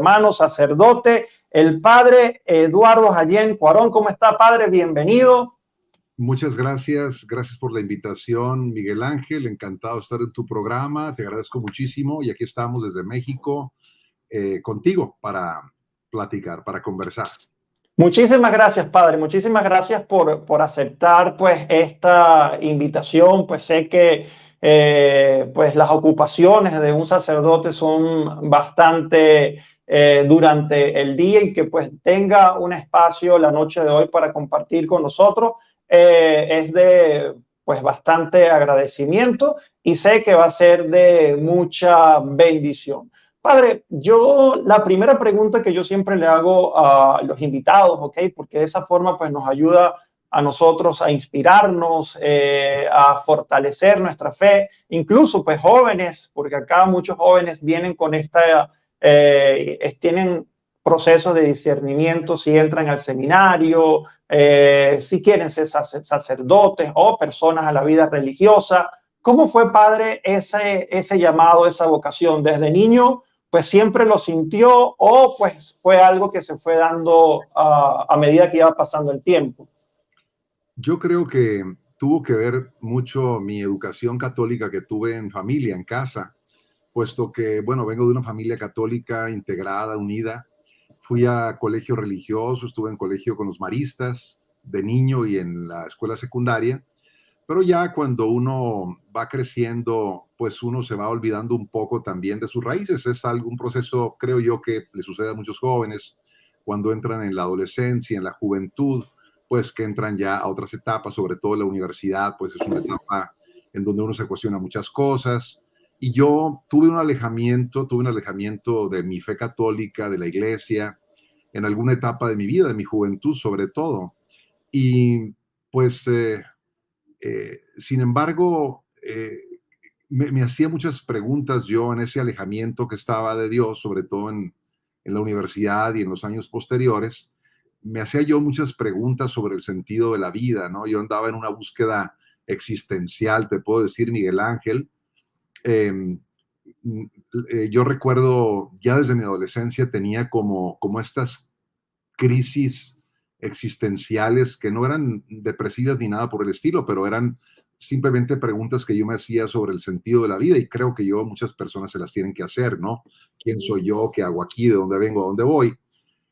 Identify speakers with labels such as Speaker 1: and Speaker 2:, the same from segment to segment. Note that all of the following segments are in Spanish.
Speaker 1: hermano sacerdote, el padre Eduardo Jayén Cuarón. ¿Cómo está, padre? Bienvenido.
Speaker 2: Muchas gracias. Gracias por la invitación, Miguel Ángel. Encantado de estar en tu programa. Te agradezco muchísimo. Y aquí estamos desde México contigo para platicar, para conversar.
Speaker 1: Muchísimas gracias, padre. Muchísimas gracias por aceptar pues esta invitación. Pues sé que pues las ocupaciones de un sacerdote son bastante durante el día, y que pues tenga un espacio la noche de hoy para compartir con nosotros es de pues bastante agradecimiento, y sé que va a ser de mucha bendición. Padre, la primera pregunta que yo siempre le hago a los invitados, ¿ok? Porque de esa forma pues nos ayuda a nosotros a inspirarnos, a fortalecer nuestra fe, incluso pues jóvenes, porque acá muchos jóvenes vienen con tienen procesos de discernimiento si entran al seminario, si quieren ser sacerdotes o personas a la vida religiosa. ¿Cómo fue, padre, ese llamado, esa vocación desde niño? Pues siempre lo sintió, o pues fue algo que se fue dando a medida que iba pasando el tiempo.
Speaker 2: Yo creo que tuvo que ver mucho mi educación católica que tuve en familia, en casa, puesto que, bueno, vengo de una familia católica integrada, unida. Fui a colegio religioso, estuve en colegio con los maristas de niño y en la escuela secundaria. Pero ya cuando uno va creciendo, pues uno se va olvidando un poco también de sus raíces. Es un proceso, creo yo, que le sucede a muchos jóvenes cuando entran en la adolescencia, en la juventud, pues que entran ya a otras etapas, sobre todo la universidad, pues es una etapa en donde uno se cuestiona muchas cosas. Y yo tuve un alejamiento de mi fe católica, de la iglesia, en alguna etapa de mi vida, de mi juventud sobre todo. Y pues sin embargo, me hacía muchas preguntas yo en ese alejamiento que estaba de Dios, sobre todo en la universidad y en los años posteriores. Me hacía yo muchas preguntas sobre el sentido de la vida, ¿no? Yo andaba en una búsqueda existencial, te puedo decir, Miguel Ángel. Eh, yo recuerdo ya desde mi adolescencia tenía como estas crisis existenciales que no eran depresivas ni nada por el estilo, pero eran simplemente preguntas que yo me hacía sobre el sentido de la vida, y creo que muchas personas se las tienen que hacer, ¿no? ¿Quién soy yo? ¿Qué hago aquí? ¿De dónde vengo? ¿A dónde voy?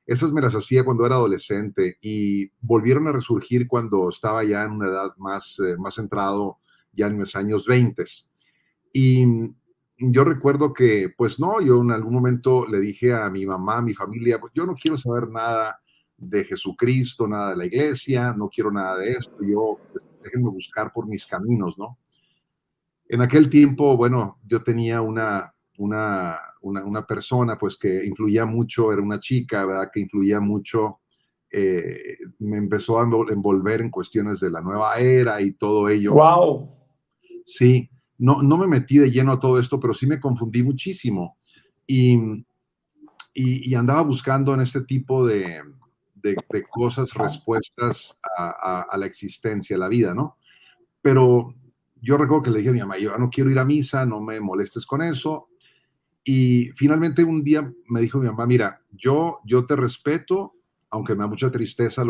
Speaker 2: Esas me las hacía cuando era adolescente y volvieron a resurgir cuando estaba ya en una edad más centrado, ya en mis años 20. Y yo recuerdo que, pues no, yo en algún momento le dije a mi mamá, a mi familia, pues yo no quiero saber nada de Jesucristo, nada de la iglesia, no quiero nada de esto, pues, déjenme buscar por mis caminos, ¿no? En aquel tiempo, bueno, yo tenía una persona, pues, que influía mucho, era una chica, ¿verdad?, que influía mucho, me empezó a envolver en cuestiones de la nueva era y todo ello.
Speaker 1: Wow.
Speaker 2: Sí, no me metí de lleno a todo esto, pero sí me confundí muchísimo. Y, y andaba buscando en este tipo de cosas, respuestas a la existencia, a la vida, ¿no? Pero yo recuerdo que le dije a mi mamá, yo no quiero ir a misa, no me molestes con eso. Y finalmente un día me dijo mi mamá, mira, yo te respeto, aunque me da mucha tristeza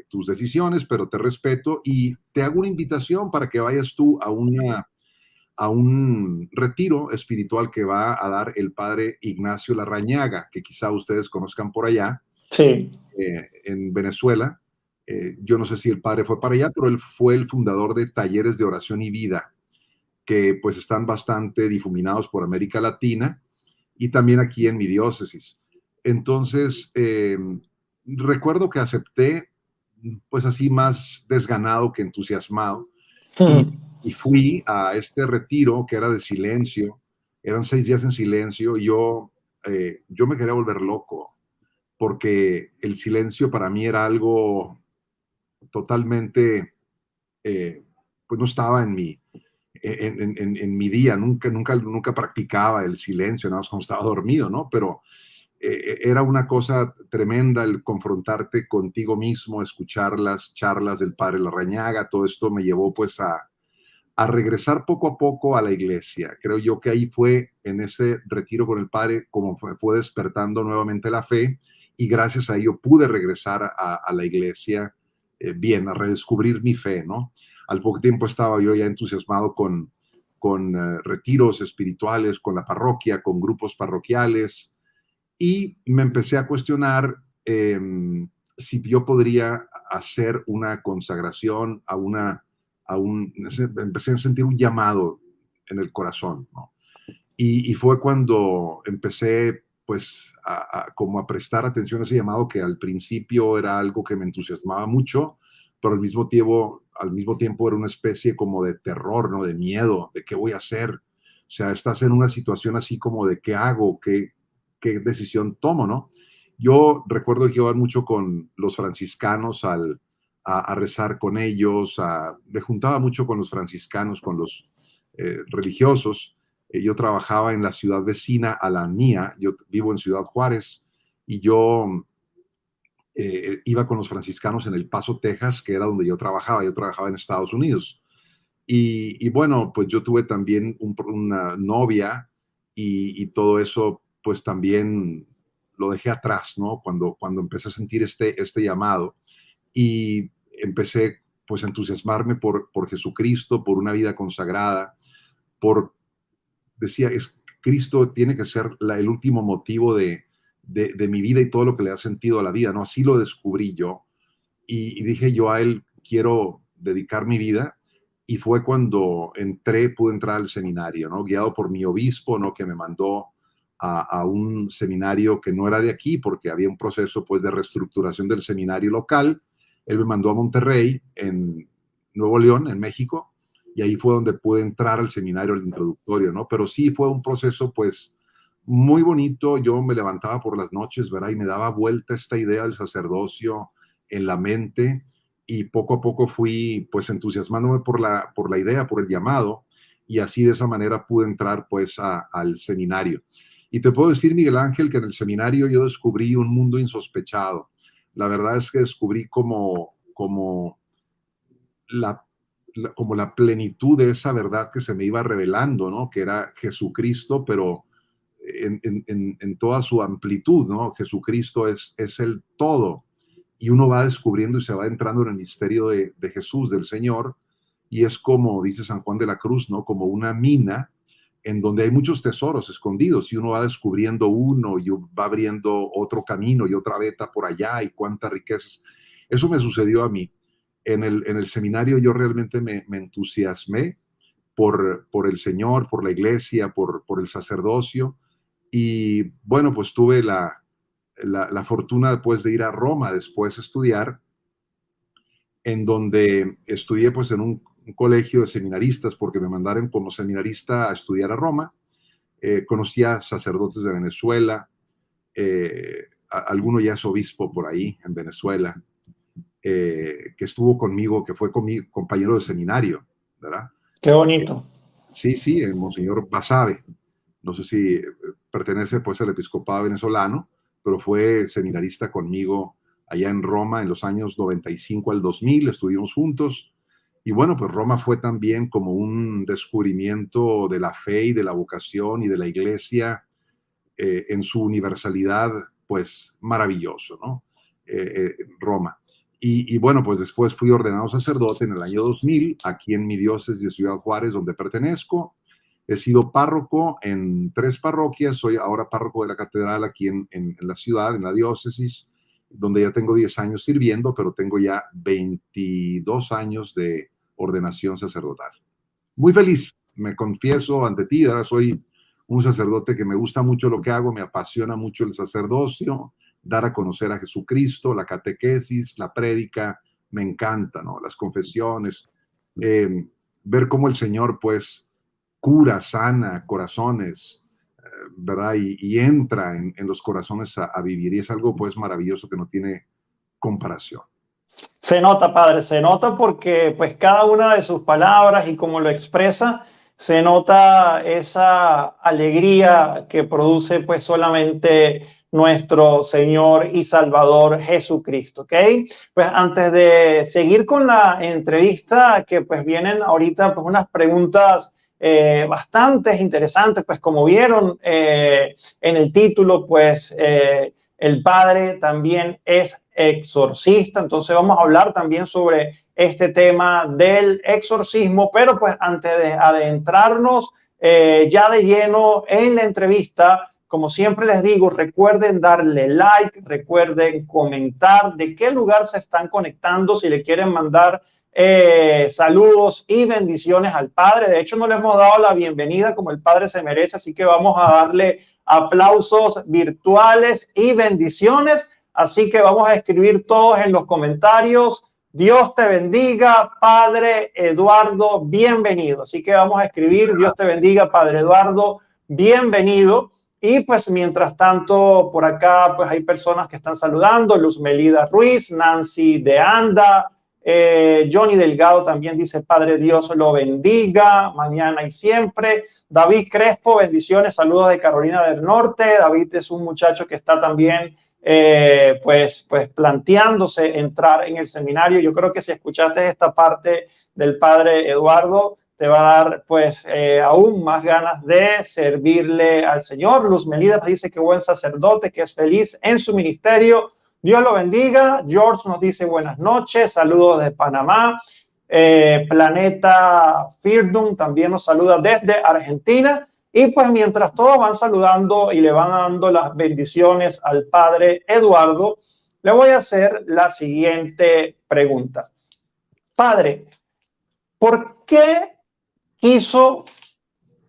Speaker 2: tus decisiones, pero te respeto y te hago una invitación para que vayas tú a un retiro espiritual que va a dar el padre Ignacio Larrañaga, que quizá ustedes conozcan por allá,
Speaker 1: Sí.
Speaker 2: en Venezuela. Yo no sé si el padre fue para allá, pero él fue el fundador de Talleres de Oración y Vida, que pues están bastante difuminados por América Latina y también aquí en mi diócesis. Entonces, recuerdo que acepté, pues así más desganado que entusiasmado, y, y fui a este retiro que era de silencio, eran 6 días en silencio, y yo me quería volver loco, porque el silencio para mí era algo totalmente, pues no estaba en mi día, nunca practicaba el silencio, nada más cuando estaba dormido, ¿no? Pero era una cosa tremenda el confrontarte contigo mismo, escuchar las charlas del padre Larrañaga. Todo esto me llevó pues a regresar poco a poco a la iglesia. Creo yo que ahí fue, en ese retiro con el Padre, como fue despertando nuevamente la fe, y gracias a ello pude regresar a la iglesia bien, a redescubrir mi fe, ¿no? Al poco tiempo estaba yo ya entusiasmado con retiros espirituales, con la parroquia, con grupos parroquiales, y me empecé a cuestionar si yo podría hacer una consagración empecé a sentir un llamado en el corazón, ¿no? Y fue cuando empecé pues como a prestar atención a ese llamado, que al principio era algo que me entusiasmaba mucho, pero al mismo tiempo era una especie como de terror, ¿no? De miedo, de qué voy a hacer. O sea, estás en una situación así como de qué hago, qué decisión tomo, ¿no? Yo recuerdo que iba mucho con los franciscanos a rezar con ellos, me juntaba mucho con los franciscanos, con los religiosos. Yo trabajaba en la ciudad vecina a la mía, yo vivo en Ciudad Juárez, y yo iba con los franciscanos en El Paso, Texas, que era donde yo trabajaba en Estados Unidos. Y bueno, pues yo tuve también una novia y todo eso, pues también lo dejé atrás, ¿no? Cuando empecé a sentir este llamado y empecé pues a entusiasmarme por Jesucristo, por una vida consagrada, decía, Cristo tiene que ser el último motivo de mi vida y todo lo que le ha sentido a la vida, ¿no? Así lo descubrí yo y dije yo a él, quiero dedicar mi vida. Y fue cuando pude entrar al seminario, ¿no? Guiado por mi obispo, ¿no? Que me mandó a un seminario que no era de aquí, porque había un proceso, pues, de reestructuración del seminario local. Él me mandó a Monterrey, en Nuevo León, en México, y ahí fue donde pude entrar al seminario, al introductorio, ¿no? Pero sí fue un proceso, pues, muy bonito. Yo me levantaba por las noches, ¿verdad? Y me daba vuelta esta idea del sacerdocio en la mente, y poco a poco fui pues entusiasmándome por la idea, por el llamado, y así de esa manera pude entrar pues al seminario. Y te puedo decir, Miguel Ángel, que en el seminario yo descubrí un mundo insospechado. La verdad es que descubrí como la plenitud de esa verdad que se me iba revelando, ¿no? Que era Jesucristo, pero en toda su amplitud, ¿no? Jesucristo es el todo. Y uno va descubriendo y se va entrando en el misterio de Jesús, del Señor, y es como dice San Juan de la Cruz, ¿no? Como una mina en donde hay muchos tesoros escondidos, y uno va descubriendo uno y va abriendo otro camino y otra veta por allá, y cuántas riquezas. Eso me sucedió a mí. En el seminario yo realmente me entusiasmé por el Señor, por la iglesia, por el sacerdocio, y bueno, pues tuve la fortuna después de ir a Roma después a estudiar, en donde estudié pues en un colegio de seminaristas, porque me mandaron como seminarista a estudiar a Roma. Conocí a sacerdotes de Venezuela, alguno ya es obispo por ahí en Venezuela, que estuvo conmigo, que fue mi compañero de seminario, ¿verdad?
Speaker 1: Qué bonito.
Speaker 2: Sí, sí, el Monseñor Basabe. No sé si pertenece pues al episcopado venezolano, pero fue seminarista conmigo allá en Roma en los años 95 al 2000, estuvimos juntos. Y bueno, pues Roma fue también como un descubrimiento de la fe y de la vocación y de la iglesia en su universalidad, pues maravilloso, ¿no? Roma. Y bueno, pues después fui ordenado sacerdote en el año 2000, aquí en mi diócesis de Ciudad Juárez, donde pertenezco. He sido párroco en 3 parroquias, soy ahora párroco de la catedral aquí en la ciudad, en la diócesis, donde ya tengo 10 años sirviendo, pero tengo ya 22 años de ordenación sacerdotal. Muy feliz, me confieso ante ti, ahora soy un sacerdote que me gusta mucho lo que hago, me apasiona mucho el sacerdocio, dar a conocer a Jesucristo, la catequesis, la prédica, me encanta, ¿no? Las confesiones, ver cómo el Señor pues cura, sana corazones, ¿verdad? Y entra en los corazones a vivir, y es algo pues maravilloso que no tiene comparación.
Speaker 1: Se nota, padre, se nota porque pues cada una de sus palabras y cómo lo expresa, se nota esa alegría que produce pues solamente nuestro Señor y Salvador Jesucristo, ¿ok? Pues antes de seguir con la entrevista, que pues vienen ahorita pues unas preguntas bastante interesantes, pues como vieron en el título, pues el padre también es exorcista, entonces vamos a hablar también sobre este tema del exorcismo, pero pues antes de adentrarnos ya de lleno en la entrevista, como siempre les digo, recuerden darle like, recuerden comentar de qué lugar se están conectando, si le quieren mandar saludos y bendiciones al Padre. De hecho, no le hemos dado la bienvenida como el Padre se merece, así que vamos a darle aplausos virtuales y bendiciones. Así que vamos a escribir todos en los comentarios. Dios te bendiga, Padre Eduardo, bienvenido. Así que vamos a escribir, Dios te bendiga, Padre Eduardo, bienvenido. Y pues mientras tanto, por acá pues hay personas que están saludando, Luz Melida Ruiz, Nancy de Anda, Johnny Delgado también dice, Padre Dios lo bendiga, mañana y siempre. David Crespo, bendiciones, saludos de Carolina del Norte. David es un muchacho que está también pues planteándose entrar en el seminario. Yo creo que si escuchaste esta parte del Padre Eduardo, te va a dar pues aún más ganas de servirle al Señor. Luz Melida dice que buen sacerdote, que es feliz en su ministerio. Dios lo bendiga. George nos dice buenas noches, saludos de Panamá. Planeta Firdun también nos saluda desde Argentina. Y pues mientras todos van saludando y le van dando las bendiciones al Padre Eduardo, le voy a hacer la siguiente pregunta. Padre, ¿por qué quiso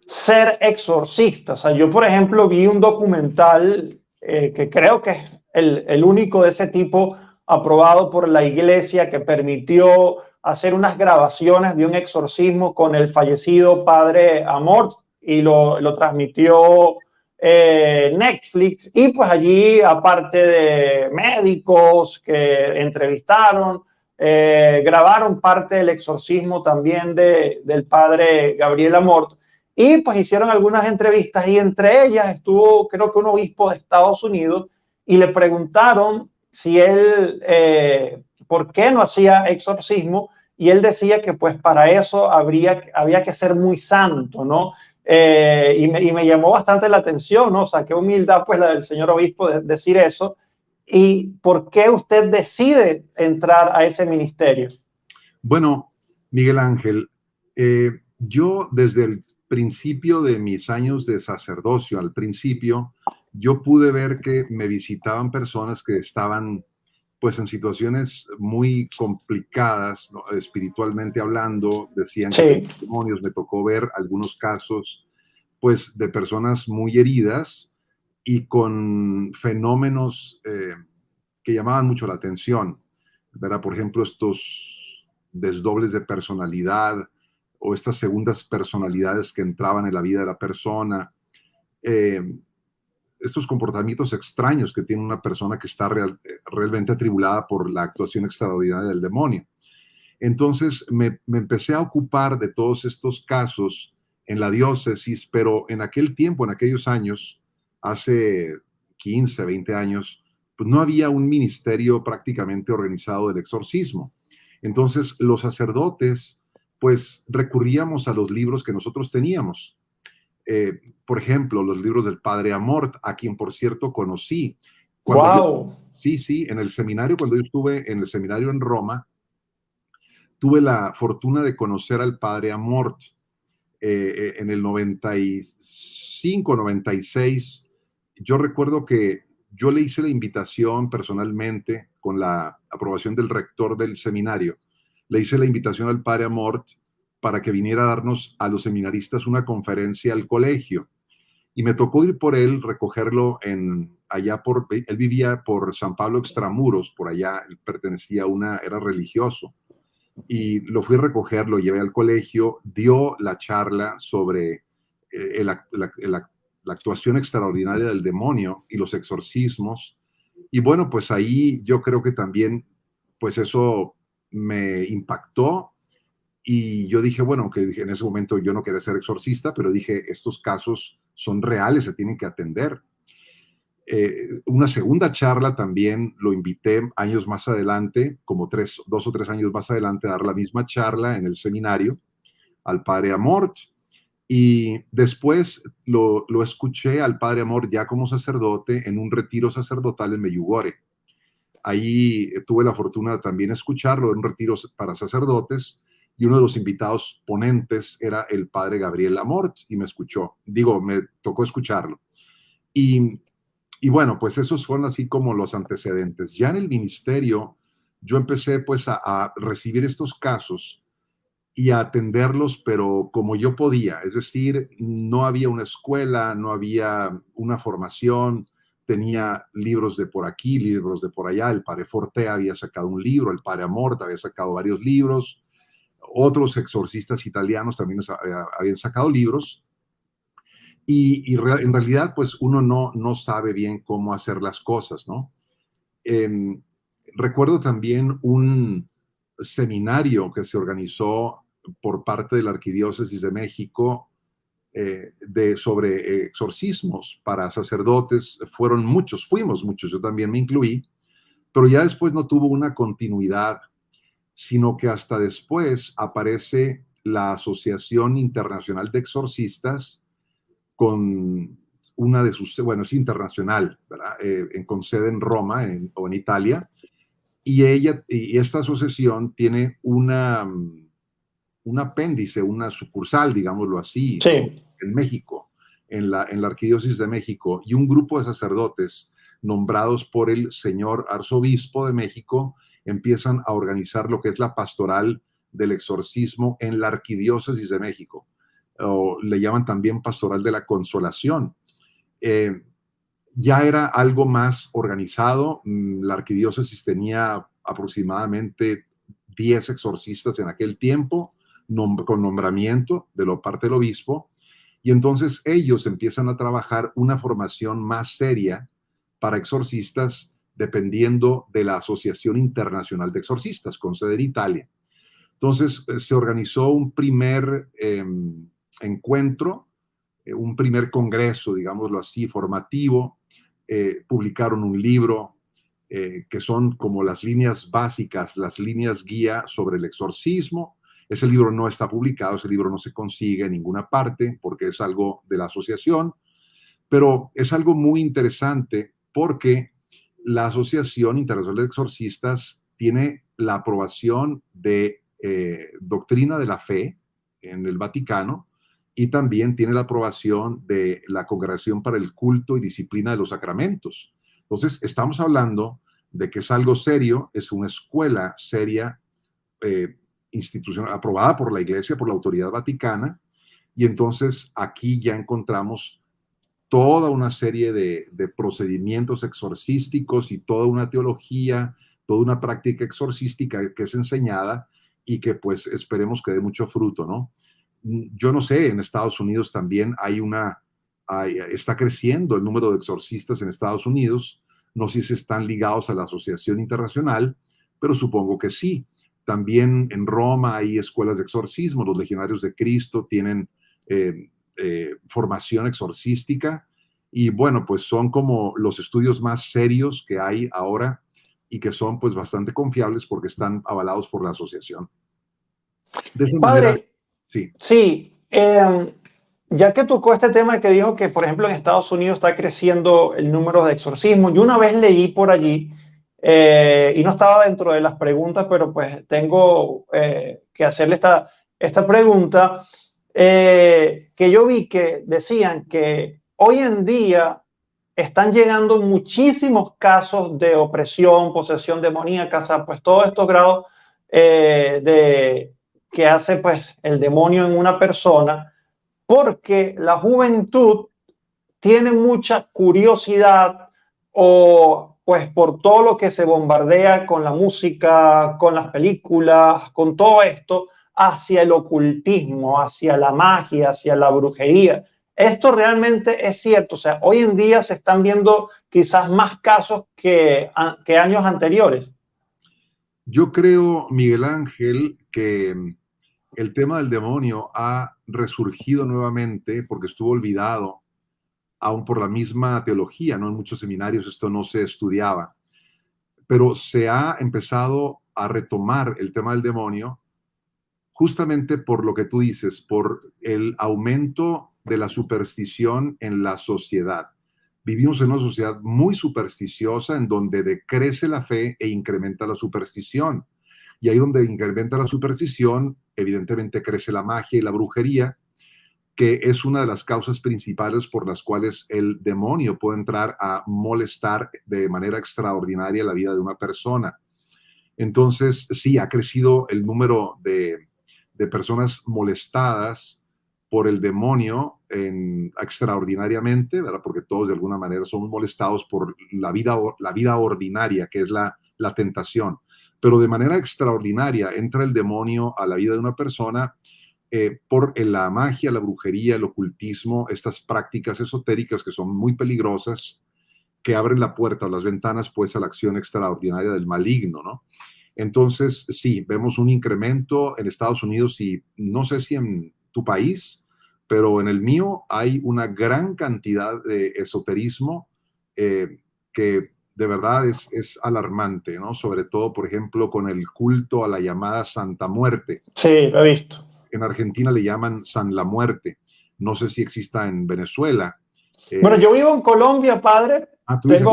Speaker 1: ser exorcista? O sea, yo, por ejemplo, vi un documental que creo que es el único de ese tipo aprobado por la iglesia que permitió hacer unas grabaciones de un exorcismo con el fallecido padre Amort y lo transmitió Netflix. Y pues allí, aparte de médicos que entrevistaron, grabaron parte del exorcismo también del padre Gabriel Amort. Y pues hicieron algunas entrevistas y entre ellas estuvo, creo que un obispo de Estados Unidos y le preguntaron si él, por qué no hacía exorcismo y él decía que pues para eso había que ser muy santo, ¿no? Y me llamó bastante la atención, ¿no? O sea, qué humildad pues la del señor obispo de decir eso. ¿Y por qué usted decide entrar a ese ministerio?
Speaker 2: Bueno, Miguel Ángel, yo desde el principio de mis años de sacerdocio, al principio, yo pude ver que me visitaban personas que estaban pues en situaciones muy complicadas, ¿no? Espiritualmente hablando, decían que
Speaker 1: Sí.
Speaker 2: tenían demonios. Me tocó ver algunos casos pues de personas muy heridas y con fenómenos que llamaban mucho la atención, ¿verdad? Por ejemplo, estos desdobles de personalidad o estas segundas personalidades que entraban en la vida de la persona, eh, estos comportamientos extraños que tiene una persona que está realmente atribulada por la actuación extraordinaria del demonio. Entonces me empecé a ocupar de todos estos casos en la diócesis, pero en aquel tiempo, en aquellos años, hace 15, 20 años, pues no había un ministerio prácticamente organizado del exorcismo. Entonces los sacerdotes pues recurríamos a los libros que nosotros teníamos. Por ejemplo, los libros del padre Amort, a quien por cierto conocí.
Speaker 1: Wow.
Speaker 2: Sí, en el seminario, cuando yo estuve en el seminario en Roma, tuve la fortuna de conocer al padre Amort en el 95, 96. Yo recuerdo que yo le hice la invitación personalmente, con la aprobación del rector del seminario, le hice la invitación al padre Amort para que viniera a darnos a los seminaristas una conferencia al colegio. Y me tocó ir por él, recogerlo él vivía por San Pablo Extramuros, por allá, él pertenecía era religioso. Y lo fui a recoger, lo llevé al colegio, dio la charla sobre la actuación extraordinaria del demonio y los exorcismos. Y bueno, pues ahí yo creo que también, pues eso me impactó. Y yo dije, bueno, que en ese momento yo no quería ser exorcista, pero dije, estos casos son reales, se tienen que atender. Una segunda charla también lo invité años más adelante, como 2 o 3 años más adelante, a dar la misma charla en el seminario al padre Amort. Y después lo escuché al padre Amort ya como sacerdote en un retiro sacerdotal en Meyugore. Ahí tuve la fortuna de también escucharlo en un retiro para sacerdotes, y uno de los invitados ponentes era el padre Gabriel Amort, y me escuchó. Digo, me tocó escucharlo. Y, y bueno, pues esos fueron así como los antecedentes. Ya en el ministerio, yo empecé pues a recibir estos casos y a atenderlos, pero como yo podía. Es decir, no había una escuela, no había una formación, tenía libros de por aquí, libros de por allá. El padre Forte había sacado un libro, el padre Amorta había sacado varios libros, otros exorcistas italianos también habían sacado libros, en realidad pues uno no sabe bien cómo hacer las cosas, ¿no? Eh, Recuerdo también un seminario que se organizó por parte de la Arquidiócesis de México, sobre exorcismos para sacerdotes. Fuimos muchos, yo también me incluí, pero ya después no tuvo una continuidad, sino que hasta después aparece la Asociación Internacional de Exorcistas con una de sus, bueno, es internacional, ¿verdad? Con sede en Roma o en Italia, y esta asociación tiene un apéndice, una sucursal, digámoslo así,
Speaker 1: Sí.
Speaker 2: en México, en la Arquidiócesis de México, y un grupo de sacerdotes nombrados por el señor arzobispo de México empiezan a organizar lo que es la pastoral del exorcismo en la Arquidiócesis de México, o le llaman también pastoral de la consolación. Eh, ya era algo más organizado. La arquidiócesis tenía aproximadamente 10 exorcistas en aquel tiempo, con nombramiento de la parte del obispo, y entonces ellos empiezan a trabajar una formación más seria para exorcistas, dependiendo de la Asociación Internacional de Exorcistas, con sede en Italia. Entonces se organizó un primer encuentro, un primer congreso, digámoslo así, formativo. Publicaron un libro, que son como las líneas básicas, las líneas guía sobre el exorcismo. Ese libro no está publicado, ese libro no se consigue en ninguna parte porque es algo de la asociación, pero es algo muy interesante porque la Asociación Internacional de Exorcistas tiene la aprobación de doctrina de la fe en el Vaticano, y también tiene la aprobación de la Congregación para el Culto y Disciplina de los Sacramentos. Entonces, estamos hablando de que es algo serio, es una escuela seria, institucional, aprobada por la Iglesia, por la autoridad vaticana, y entonces aquí ya encontramos toda una serie de procedimientos exorcísticos y toda una teología, toda una práctica exorcística que es enseñada y que pues esperemos que dé mucho fruto, ¿no? Yo no sé, en Estados Unidos también está creciendo el número de exorcistas en Estados Unidos. No sé si están ligados a la Asociación Internacional, pero supongo que sí. También en Roma hay escuelas de exorcismo. Los legionarios de Cristo tienen formación exorcística, y bueno, pues son como los estudios más serios que hay ahora, y que son pues bastante confiables porque están avalados por la asociación. De esa manera,
Speaker 1: Padre,
Speaker 2: sí.
Speaker 1: sí, ya que tocó este tema que dijo que, por ejemplo, en Estados Unidos está creciendo el número de exorcismos, yo una vez leí por allí, y no estaba dentro de las preguntas, pero pues tengo que hacerle esta pregunta, que yo vi que decían que hoy en día están llegando muchísimos casos de opresión, posesión demoníaca, o sea, pues todos estos grados de que hace pues el demonio en una persona, porque la juventud tiene mucha curiosidad, o pues por todo lo que se bombardea con la música, con las películas, con todo esto, hacia el ocultismo, hacia la magia, hacia la brujería. Esto realmente es cierto. O sea, hoy en día se están viendo quizás más casos que años anteriores.
Speaker 2: Yo creo, Miguel Ángel, que el tema del demonio ha resurgido nuevamente porque estuvo olvidado aún por la misma teología, ¿no? En muchos seminarios esto no se estudiaba, pero se ha empezado a retomar el tema del demonio justamente por lo que tú dices, por el aumento de la superstición en la sociedad. Vivimos en una sociedad muy supersticiosa en donde decrece la fe e incrementa la superstición. Y ahí donde incrementa la superstición, evidentemente crece la magia y la brujería, que es una de las causas principales por las cuales el demonio puede entrar a molestar de manera extraordinaria la vida de una persona. Entonces, sí, ha crecido el número de personas molestadas por el demonio extraordinariamente, ¿verdad? Porque todos de alguna manera somos molestados por la vida ordinaria, que es la tentación. Pero de manera extraordinaria entra el demonio a la vida de una persona por la magia, la brujería, el ocultismo, estas prácticas esotéricas que son muy peligrosas, que abren la puerta o las ventanas pues a la acción extraordinaria del maligno, ¿no? Entonces, sí, vemos un incremento en Estados Unidos y no sé si en tu país, pero en el mío hay una gran cantidad de esoterismo que de verdad es alarmante, ¿no? Sobre todo, por ejemplo, con el culto a la llamada Santa Muerte.
Speaker 1: Sí, lo he visto.
Speaker 2: En Argentina le llaman San la Muerte. No sé si exista en Venezuela.
Speaker 1: Bueno, yo vivo en Colombia, padre.
Speaker 2: Tú dices,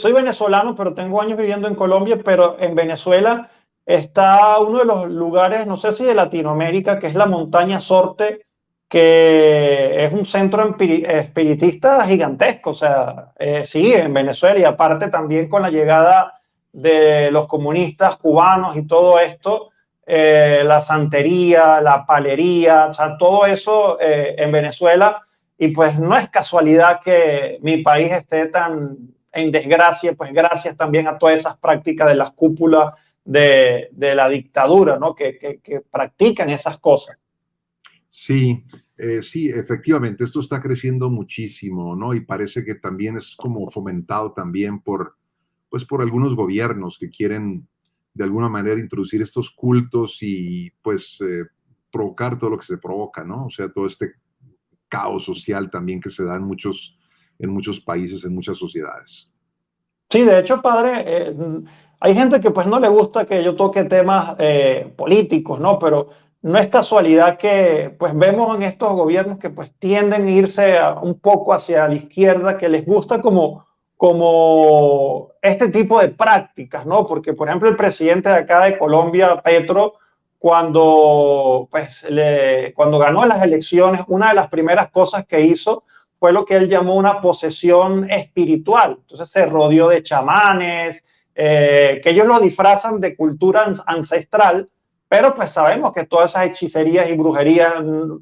Speaker 1: Soy venezolano, pero tengo años viviendo en Colombia, pero en Venezuela está uno de los lugares, no sé si de Latinoamérica, que es la Montaña Sorte, que es un centro espiritista gigantesco. O sea, sí, en Venezuela, y aparte también con la llegada de los comunistas cubanos y todo esto, la santería, la palería, o sea, todo eso en Venezuela. Y pues no es casualidad que mi país esté tan en desgracia, pues gracias también a todas esas prácticas de las cúpulas de la dictadura, ¿no? Que practican esas cosas.
Speaker 2: sí, sí, efectivamente, esto está creciendo muchísimo, ¿no? Y parece que también es como fomentado también pues por algunos gobiernos que quieren de alguna manera introducir estos cultos y pues provocar todo lo que se provoca, ¿no? O sea, todo este caos social también que se da en muchos países, en muchas sociedades.
Speaker 1: Sí, de hecho, padre, hay gente que pues no le gusta que yo toque temas políticos, ¿no? Pero no es casualidad que pues vemos en estos gobiernos que pues tienden a irse un poco hacia la izquierda, que les gusta como este tipo de prácticas, ¿no? Porque, por ejemplo, el presidente de acá de Colombia, Petro, cuando ganó las elecciones, una de las primeras cosas que hizo fue lo que él llamó una posesión espiritual. Entonces se rodeó de chamanes, que ellos lo disfrazan de cultura ancestral, pero pues sabemos que todas esas hechicerías y brujerías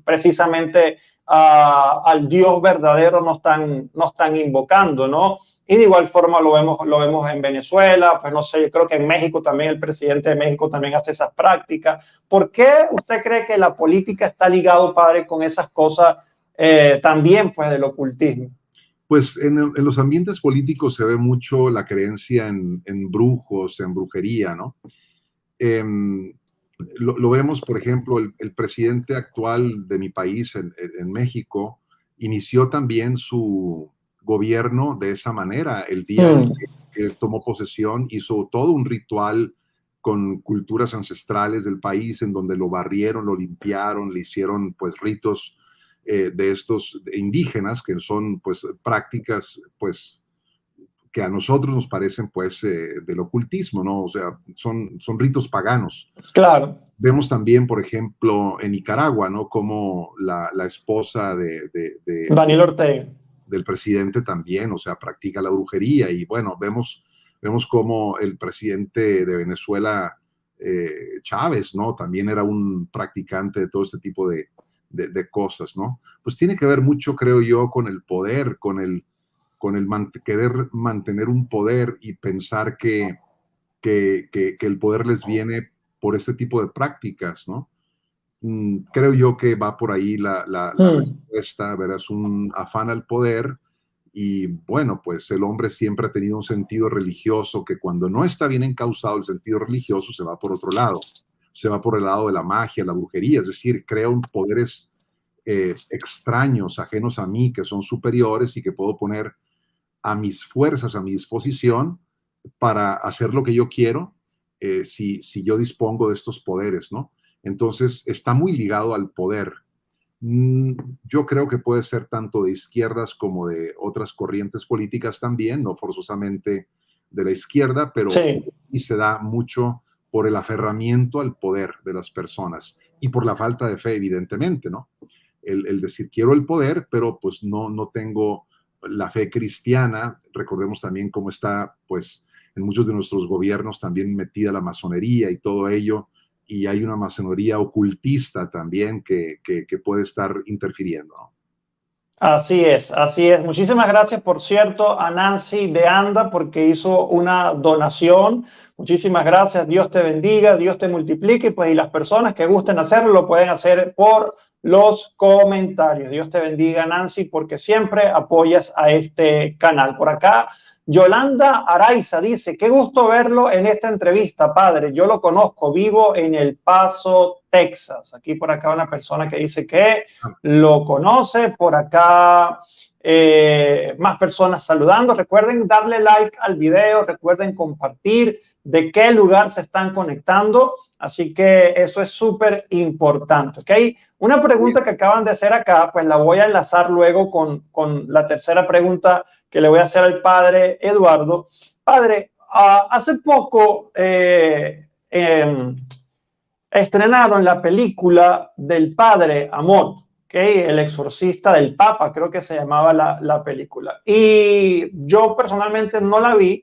Speaker 1: precisamente al Dios verdadero no están invocando, ¿no? Y de igual forma lo vemos en Venezuela, pues no sé, yo creo que en México también, el presidente de México también hace esas prácticas. ¿Por qué usted cree que la política está ligado, padre, con esas cosas también pues del ocultismo?
Speaker 2: Pues en los ambientes políticos se ve mucho la creencia en brujos, en brujería, ¿no? Eh, lo vemos, por ejemplo, el presidente actual de mi país, en México, inició también su gobierno de esa manera. El día que tomó posesión, hizo todo un ritual con culturas ancestrales del país en donde lo barrieron, lo limpiaron, le hicieron pues ritos de estos indígenas, que son pues prácticas pues que a nosotros nos parecen pues del ocultismo, ¿no? O sea, son ritos paganos.
Speaker 1: Claro.
Speaker 2: Vemos también, por ejemplo, en Nicaragua, ¿no? Como la esposa
Speaker 1: Daniel Ortega.
Speaker 2: del presidente también, o sea, practica la brujería. Y bueno, vemos como el presidente de Venezuela, Chávez, ¿no? También era un practicante de todo este tipo de cosas, ¿no? Pues tiene que ver mucho, creo yo, con el poder, querer mantener un poder y pensar que el poder les viene por este tipo de prácticas, ¿no? Creo yo que va por ahí la respuesta, verás, un afán al poder y bueno, pues el hombre siempre ha tenido un sentido religioso que cuando no está bien encauzado el sentido religioso se va por otro lado, se va por el lado de la magia, la brujería, es decir, crea un poderes extraños, ajenos a mí, que son superiores y que puedo poner a mis fuerzas, a mi disposición para hacer lo que yo quiero, si yo dispongo de estos poderes, ¿no? Entonces, está muy ligado al poder. Yo creo que puede ser tanto de izquierdas como de otras corrientes políticas también, no forzosamente de la izquierda, pero
Speaker 1: Sí.
Speaker 2: y se da mucho por el aferramiento al poder de las personas y por la falta de fe, evidentemente, ¿no? El decir, quiero el poder, pero pues no tengo la fe cristiana. Recordemos también cómo está, pues, en muchos de nuestros gobiernos también metida la masonería y todo ello, y hay una masonería ocultista también que puede estar interfiriendo, ¿no?
Speaker 1: Así es, así es. Muchísimas gracias, por cierto, a Nancy de Anda porque hizo una donación. Muchísimas gracias. Dios te bendiga, Dios te multiplique. Pues, y las personas que gusten hacerlo lo pueden hacer por los comentarios. Dios te bendiga, Nancy, porque siempre apoyas a este canal. Por acá, Yolanda Araiza dice: qué gusto verlo en esta entrevista, padre. Yo lo conozco, vivo en El Paso, Texas. Aquí por acá una persona que dice que lo conoce. Por acá más personas saludando. Recuerden darle like al video, recuerden compartir de qué lugar se están conectando. Así que eso es súper importante, ¿ok? Una pregunta que acaban de hacer acá, pues la voy a enlazar luego con la tercera pregunta que le voy a hacer al padre Eduardo. Padre, hace poco estrenaron la película del Padre Amor, ¿okay? El exorcista del Papa, creo que se llamaba la película. Y yo personalmente no la vi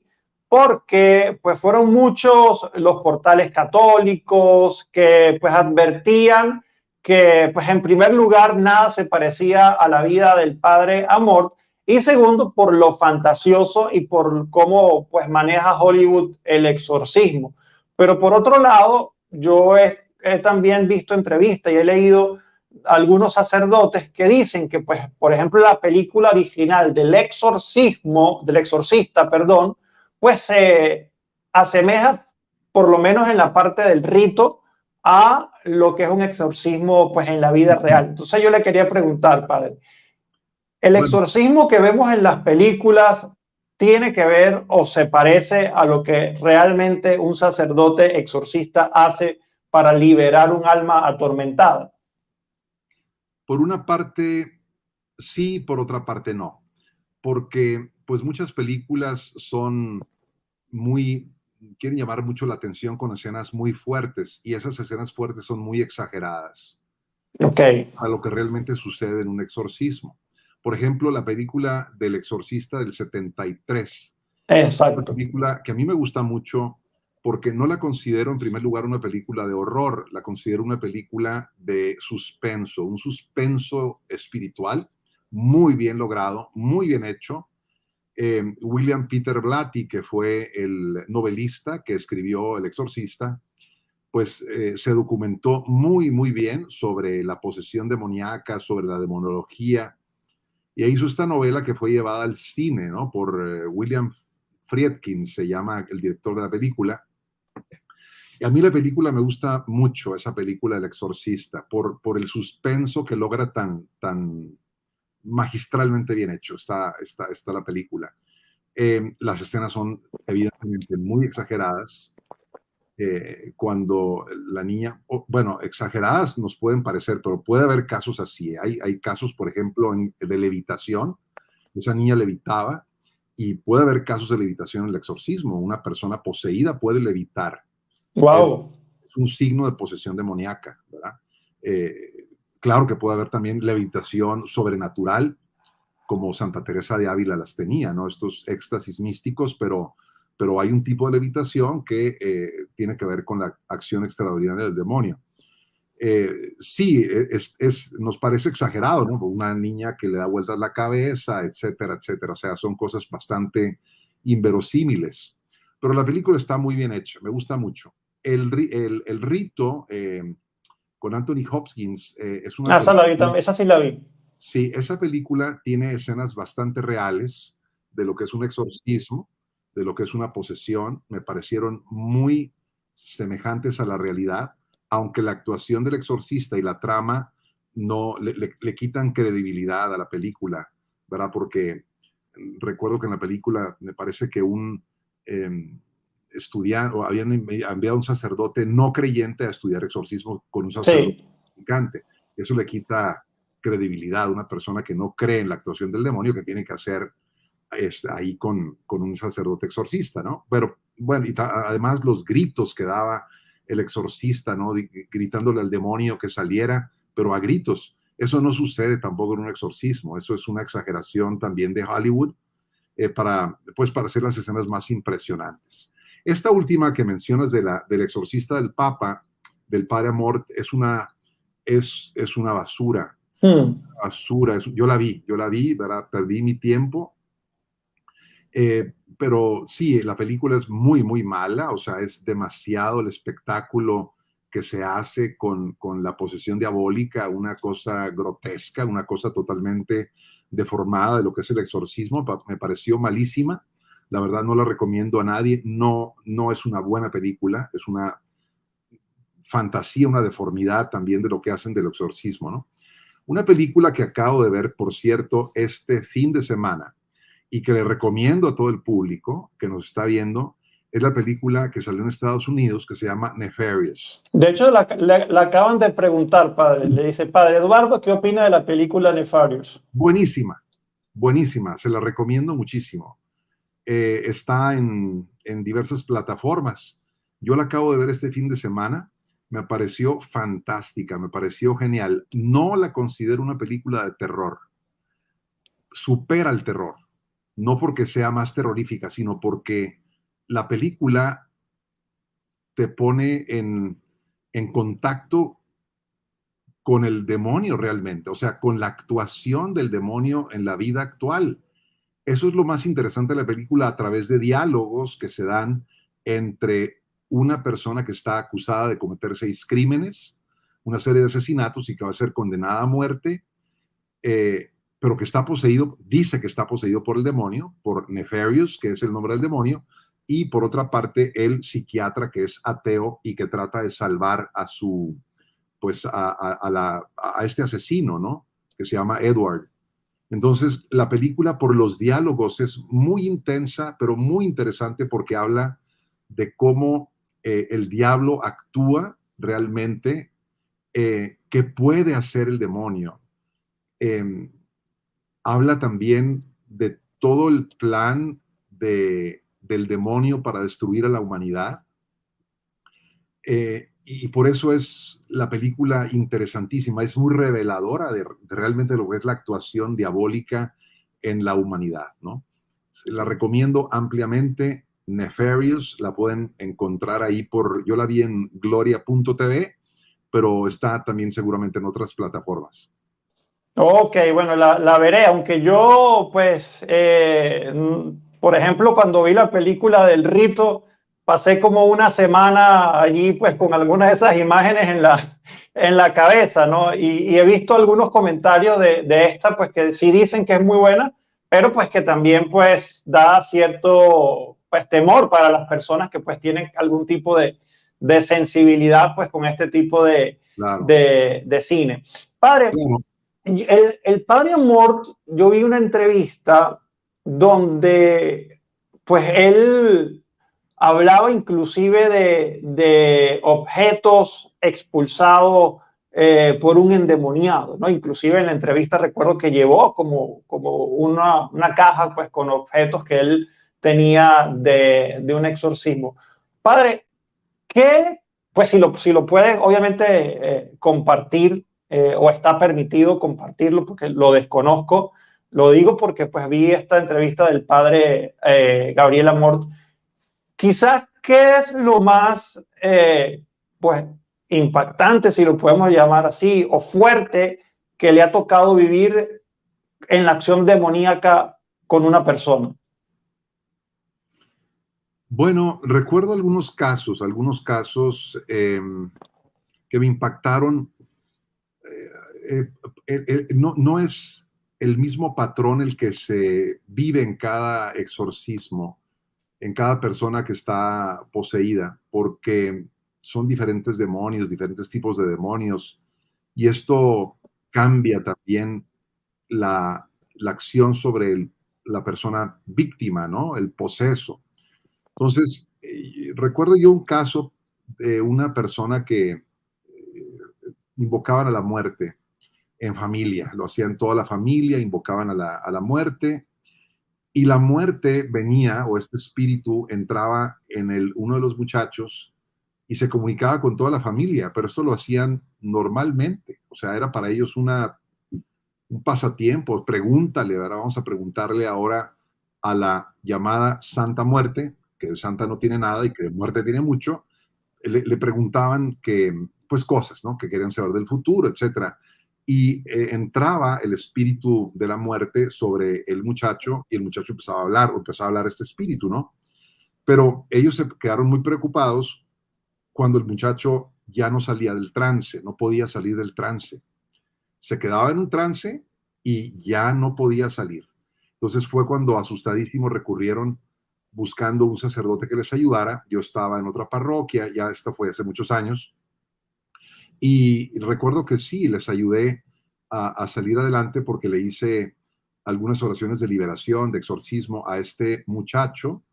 Speaker 1: porque pues fueron muchos los portales católicos que pues advertían que pues en primer lugar nada se parecía a la vida del Padre Amor, y segundo por lo fantasioso y por cómo pues maneja Hollywood el exorcismo. Pero por otro lado, yo he también visto entrevistas y he leído algunos sacerdotes que dicen que, pues, por ejemplo, la película original del exorcista, perdón, pues se asemeja, por lo menos en la parte del rito, a lo que es un exorcismo, pues, en la vida real. Entonces yo le quería preguntar, padre, ¿el
Speaker 2: Bueno,
Speaker 1: exorcismo que vemos en las películas tiene que ver o se parece a lo que realmente un sacerdote exorcista hace para liberar un alma atormentada?
Speaker 2: por una parte sí, por otra parte no, porque pues muchas películas son muy, quieren llamar mucho la atención con escenas muy fuertes y esas escenas fuertes son muy exageradas
Speaker 1: Ok,
Speaker 2: a lo que realmente sucede en un exorcismo. Por ejemplo, la película del exorcista del 73, una
Speaker 1: exacto.
Speaker 2: película que a mí me gusta mucho porque no la considero en primer lugar una película de horror, la considero una película de suspenso, un suspenso espiritual muy bien logrado, muy bien hecho. William Peter Blatty, que fue el novelista que escribió El Exorcista, pues se documentó muy bien sobre la posesión demoníaca, sobre la demonología, y hizo esta novela que fue llevada al cine, ¿no? Por William Friedkin, se llama el director de la película. Y a mí la película me gusta mucho, esa película El Exorcista, por el suspenso que logra tan magistralmente bien hecho, está la película. Las escenas son evidentemente muy exageradas. Cuando la niña, bueno, exageradas nos pueden parecer, pero puede haber casos así. Hay casos, por ejemplo, de levitación. Esa niña levitaba y puede haber casos de levitación en el exorcismo. Una persona poseída puede levitar. Es
Speaker 1: Wow.
Speaker 2: un signo de posesión demoníaca, ¿verdad? Claro que puede haber también levitación sobrenatural, como Santa Teresa de Ávila las tenía, ¿no? Estos éxtasis místicos, pero hay un tipo de levitación que tiene que ver con la acción extraordinaria del demonio. Sí, nos parece exagerado, ¿no? Una niña que le da vueltas la cabeza, etcétera, etcétera. O sea, son cosas bastante inverosímiles. Pero la película está muy bien hecha, me gusta mucho. El rito con Anthony Hopkins es una
Speaker 1: Esa, la vi,
Speaker 2: película.
Speaker 1: esa sí la vi.
Speaker 2: Sí, esa película tiene escenas bastante reales de lo que es un exorcismo, de lo que es una posesión. Me parecieron muy semejantes a la realidad, aunque la actuación del exorcista y la trama no le quitan credibilidad a la película, ¿verdad? Porque recuerdo que en la película me parece que un estudiante, o habían enviado a un sacerdote no creyente a estudiar exorcismo con un sacerdote
Speaker 1: Sí,
Speaker 2: practicante. Eso le quita credibilidad a una persona que no cree en la actuación del demonio, que tiene que hacer ahí con un sacerdote exorcista, ¿no? Pero bueno, y además los gritos que daba el exorcista, ¿no? Gritándole al demonio que saliera, pero a gritos. Eso no sucede tampoco en un exorcismo, eso es una exageración también de Hollywood para hacer las escenas más impresionantes. Esta última que mencionas del exorcista del Papa, del Padre Amort, es una basura.
Speaker 1: mm,
Speaker 2: Basura. Yo la vi, ¿verdad? Perdí mi tiempo. Pero sí, la película es muy, muy mala, o sea, es demasiado el espectáculo que se hace con la posesión diabólica, una cosa grotesca, una cosa totalmente deformada de lo que es el exorcismo. Me pareció malísima, la verdad no la recomiendo a nadie, no, no es una buena película, es una fantasía, una deformidad también de lo que hacen del exorcismo, ¿no? Una película que acabo de ver, por cierto, este fin de semana, y que le recomiendo a todo el público que nos está viendo, es la película que salió en Estados Unidos que se llama Nefarious.
Speaker 1: de hecho, la acaban de preguntar, padre. Le dice, padre Eduardo, ¿qué opina de la película Nefarious?
Speaker 2: Buenísima, buenísima, se la recomiendo muchísimo. Está en diversas plataformas. Yo la acabo de ver este fin de semana, me pareció fantástica, me pareció genial. No la considero una película de terror, supera el terror, no porque sea más terrorífica, sino porque la película te pone en contacto con el demonio realmente, o sea, con la actuación del demonio en la vida actual. Eso es lo más interesante de la película a través de diálogos que se dan entre una persona que está acusada de cometer 6 crímenes, una serie de asesinatos y que va a ser condenada a muerte, pero que está poseído, dice que está poseído por el demonio, por Nefarious, que es el nombre del demonio, y por otra parte el psiquiatra que es ateo y que trata de salvar a su, pues a este asesino, ¿no? Que se llama Edward. Entonces, la película por los diálogos es muy intensa, pero muy interesante porque habla de cómo el diablo actúa realmente, qué puede hacer el demonio. Eh, Habla también de todo el plan del demonio para destruir a la humanidad. Y por eso es la película interesantísima, es muy reveladora de realmente lo que es la actuación diabólica en la humanidad, ¿no? La recomiendo ampliamente, Nefarious, la pueden encontrar ahí yo la vi en gloria.tv, pero está también seguramente en otras plataformas.
Speaker 1: Ok, bueno, la veré, aunque yo, pues, por ejemplo, cuando vi la película del Rito, pasé como una semana allí, pues, con algunas de esas imágenes en la cabeza, ¿no? Y he visto algunos comentarios de esta, pues, que sí dicen que es muy buena, pero pues que también, pues, da cierto, pues, temor para las personas que, pues, tienen algún tipo de sensibilidad, pues, con este tipo
Speaker 2: Claro,
Speaker 1: de cine. Padre,
Speaker 2: claro.
Speaker 1: el padre Amort, yo vi una entrevista donde pues él hablaba inclusive de objetos expulsados por un endemoniado, ¿no? Inclusive en la entrevista recuerdo que llevó como una caja pues con objetos que él tenía de un exorcismo. Padre, ¿qué, pues si lo puedes obviamente compartir o está permitido compartirlo porque lo desconozco, lo digo porque pues vi esta entrevista del padre Gabriel Amort. Quizás, ¿qué es lo más pues impactante, si lo podemos llamar así, o fuerte que le ha tocado vivir en la acción demoníaca con una persona?
Speaker 2: Bueno, recuerdo algunos casos que me impactaron. No, no es el mismo patrón el que se vive en cada exorcismo, en cada persona que está poseída, porque son diferentes demonios, diferentes tipos de demonios. Y esto cambia también la acción sobre la persona víctima, ¿no? El poseso. Entonces, recuerdo yo un caso de una persona que invocaban a la muerte en familia, lo hacían toda la familia, invocaban a la muerte, y la muerte venía, o este espíritu entraba en uno de los muchachos y se comunicaba con toda la familia, pero esto lo hacían normalmente, o sea, era para ellos un pasatiempo. Pregúntale, ¿verdad? Vamos a preguntarle ahora a la llamada Santa Muerte, que de santa no tiene nada y que de muerte tiene mucho. Le preguntaban que, pues cosas, ¿no? Que querían saber del futuro, etcétera. Y entraba el espíritu de la muerte sobre el muchacho y el muchacho empezaba a hablar, o empezaba a hablar este espíritu, ¿no? Pero ellos se quedaron muy preocupados cuando el muchacho ya no salía del trance, no podía salir del trance. Se quedaba en un trance y ya no podía salir. Entonces fue cuando asustadísimos recurrieron buscando un sacerdote que les ayudara. Yo estaba en otra parroquia, ya esto fue hace muchos años, y recuerdo que sí, les ayudé a salir adelante porque le hice algunas oraciones de liberación, de exorcismo a este muchacho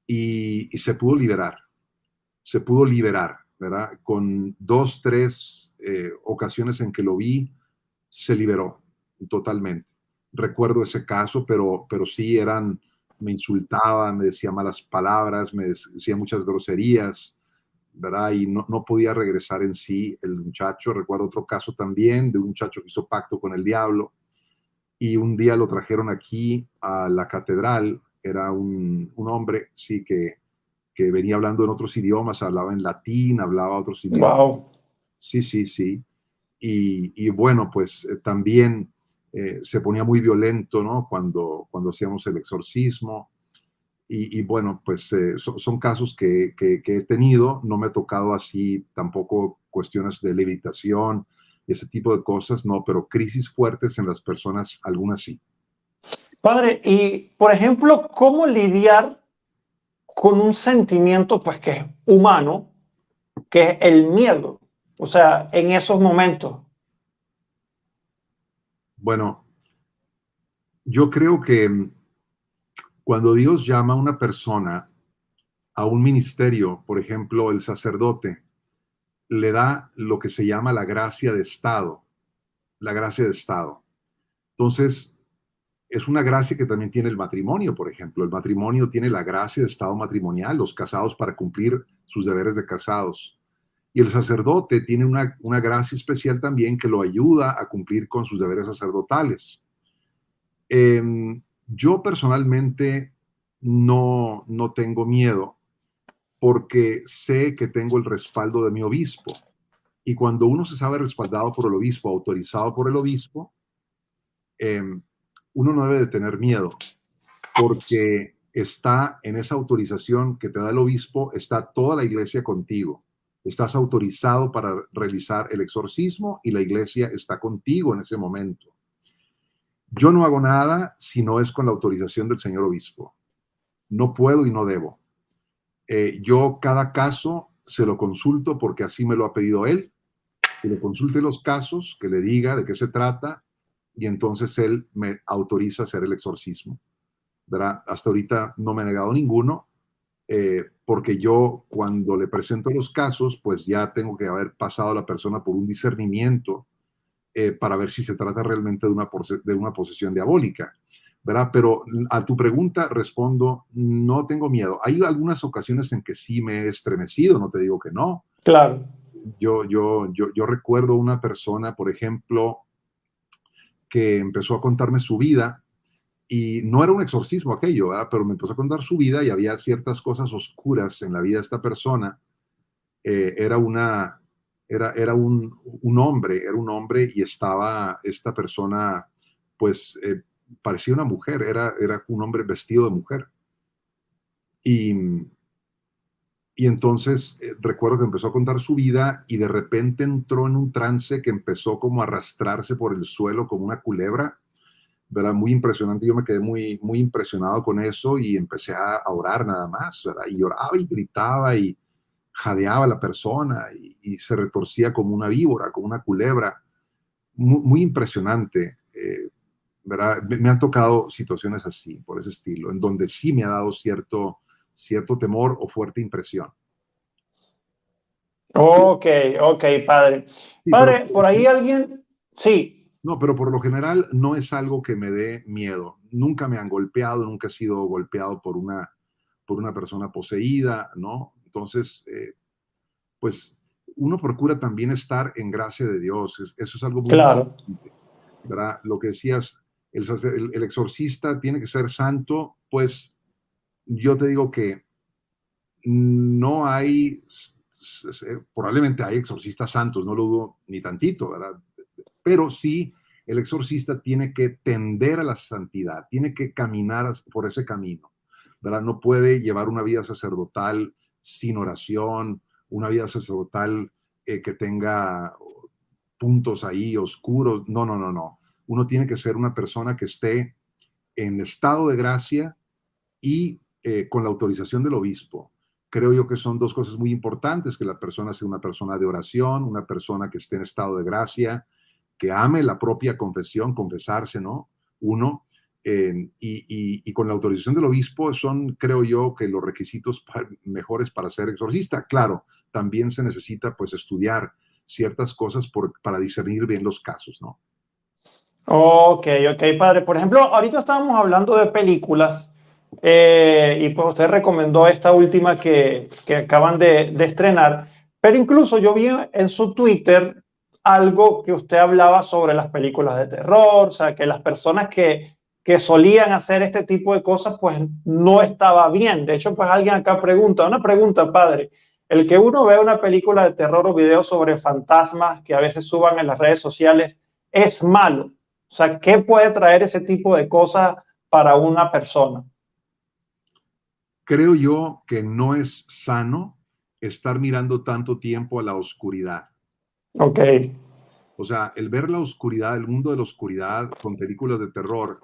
Speaker 2: y se pudo liberar, ¿verdad? Con dos, tres ocasiones en que lo vi, se liberó totalmente. Recuerdo ese caso, pero sí me insultaba, me decía malas palabras, me decía muchas groserías, ¿verdad? Y no podía regresar en sí el muchacho. Recuerdo otro caso también de un muchacho que hizo pacto con el diablo y un día lo trajeron aquí a la catedral. Era un hombre, sí, que venía hablando en otros idiomas, hablaba en latín, hablaba otros idiomas.
Speaker 1: Wow.
Speaker 2: Sí, sí, sí. Y bueno, pues también se ponía muy violento, ¿no? Cuando hacíamos el exorcismo. Y bueno, pues son casos que he tenido. No me ha tocado así tampoco cuestiones de levitación, ese tipo de cosas, no, pero crisis fuertes en las personas, algunas sí.
Speaker 1: Padre, y por ejemplo, ¿cómo lidiar con un sentimiento pues que es humano, que es el miedo? O sea, en esos momentos.
Speaker 2: Bueno, yo creo que cuando Dios llama a una persona a un ministerio, por ejemplo, el sacerdote, le da lo que se llama la gracia de Estado, la gracia de Estado. Entonces, es una gracia que también tiene el matrimonio, por ejemplo. El matrimonio tiene la gracia de Estado matrimonial, los casados para cumplir sus deberes de casados. Y el sacerdote tiene una gracia especial también que lo ayuda a cumplir con sus deberes sacerdotales. Yo personalmente no tengo miedo porque sé que tengo el respaldo de mi obispo. Y cuando uno se sabe respaldado por el obispo, autorizado por el obispo, eh, uno no debe de tener miedo, porque está en esa autorización que te da el obispo, está toda la iglesia contigo. Estás autorizado para realizar el exorcismo y la iglesia está contigo en ese momento. Yo no hago nada si no es con la autorización del señor obispo. No puedo y no debo. Yo cada caso se lo consulto porque así me lo ha pedido él, que le consulte los casos, que le diga de qué se trata y entonces él me autoriza a hacer el exorcismo, ¿verdad? Hasta ahorita no me ha negado ninguno, porque yo cuando le presento los casos, pues ya tengo que haber pasado a la persona por un discernimiento para ver si se trata realmente de una posesión diabólica, ¿verdad? Pero a tu pregunta respondo, no tengo miedo. Hay algunas ocasiones en que sí me he estremecido, no te digo que no.
Speaker 1: Claro.
Speaker 2: Yo recuerdo una persona, por ejemplo, que empezó a contarme su vida y no era un exorcismo aquello, ¿verdad? Pero me empezó a contar su vida y había ciertas cosas oscuras en la vida de esta persona. Era una, era un hombre y estaba esta persona, pues parecía una mujer, era un hombre vestido de mujer. Y, y entonces recuerdo que empezó a contar su vida y de repente entró en un trance que empezó como a arrastrarse por el suelo como una culebra, ¿verdad? Muy impresionante. Yo me quedé muy impresionado con eso y empecé a orar nada más, ¿verdad? Y lloraba y gritaba y jadeaba a la persona y se retorcía como una víbora, como una culebra. muy impresionante. ¿Verdad? Me han tocado situaciones así, por ese estilo, en donde sí me ha dado cierto temor o fuerte impresión.
Speaker 1: Ok, ok, padre.
Speaker 2: Sí, pero
Speaker 1: Padre, por ahí alguien, sí,
Speaker 2: no, pero por lo general no es algo que me dé miedo. Nunca me han golpeado, nunca he sido golpeado por una persona poseída, ¿no? Entonces, pues uno procura también estar en gracia de Dios. Eso es algo muy
Speaker 1: claro,
Speaker 2: importante, ¿verdad? Lo que decías, el exorcista tiene que ser santo, pues yo te digo que no hay, probablemente hay exorcistas santos, no lo dudo ni tantito, ¿verdad? Pero sí, el exorcista tiene que tender a la santidad, tiene que caminar por ese camino, ¿verdad? No puede llevar una vida sacerdotal sin oración, una vida sacerdotal que tenga puntos ahí oscuros. No, no, no, no. Uno tiene que ser una persona que esté en estado de gracia y con la autorización del obispo. Creo yo que son dos cosas muy importantes, que la persona sea una persona de oración, una persona que esté en estado de gracia, que ame la propia confesión, confesarse, ¿no? Uno, y con la autorización del obispo son, creo yo, que los requisitos mejores para ser exorcista. Claro, también se necesita pues estudiar ciertas cosas para discernir bien los casos, ¿no?
Speaker 1: ok, ok, padre. Por ejemplo, ahorita estábamos hablando de películas y pues usted recomendó esta última que acaban de estrenar, pero incluso yo vi en su Twitter algo que usted hablaba sobre las películas de terror, o sea, que las personas que solían hacer este tipo de cosas, pues no estaba bien. De hecho, pues alguien acá pregunta, una pregunta, padre, el que uno vea una película de terror o videos sobre fantasmas que a veces suban en las redes sociales, ¿es malo? O sea, ¿qué puede traer ese tipo de cosas para una persona?
Speaker 2: Creo yo que no es sano estar mirando tanto tiempo a la oscuridad.
Speaker 1: Ok,
Speaker 2: O sea, el ver la oscuridad, el mundo de la oscuridad con películas de terror,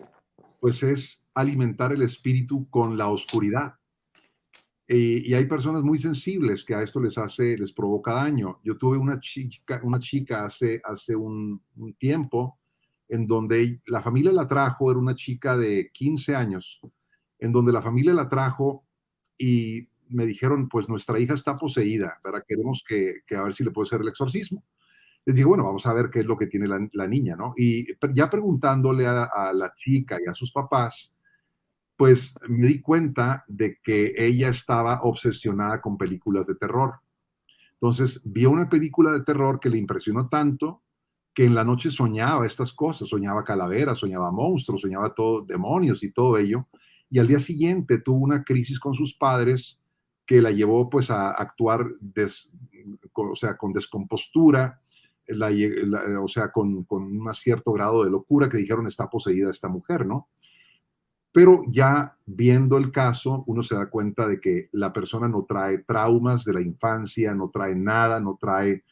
Speaker 2: pues es alimentar el espíritu con la oscuridad. Y hay personas muy sensibles que a esto les provoca daño. Yo tuve una chica hace un tiempo en donde la familia la trajo, era una chica de 15 años, en donde la familia la trajo y me dijeron, pues nuestra hija está poseída, ¿verdad? Queremos que a ver si le puede hacer el exorcismo. Les dije, bueno, vamos a ver qué es lo que tiene la niña, ¿no? Y ya preguntándole a la chica y a sus papás, pues me di cuenta de que ella estaba obsesionada con películas de terror. Entonces, vio una película de terror que le impresionó tanto que en la noche soñaba estas cosas, soñaba calaveras, soñaba monstruos, soñaba todo, demonios y todo ello. Y al día siguiente tuvo una crisis con sus padres que la llevó pues a actuar o sea, con descompostura, o sea, con un cierto grado de locura que dijeron está poseída esta mujer, ¿no? Pero ya viendo el caso, uno se da cuenta de que la persona no trae traumas de la infancia, no trae nada, no trae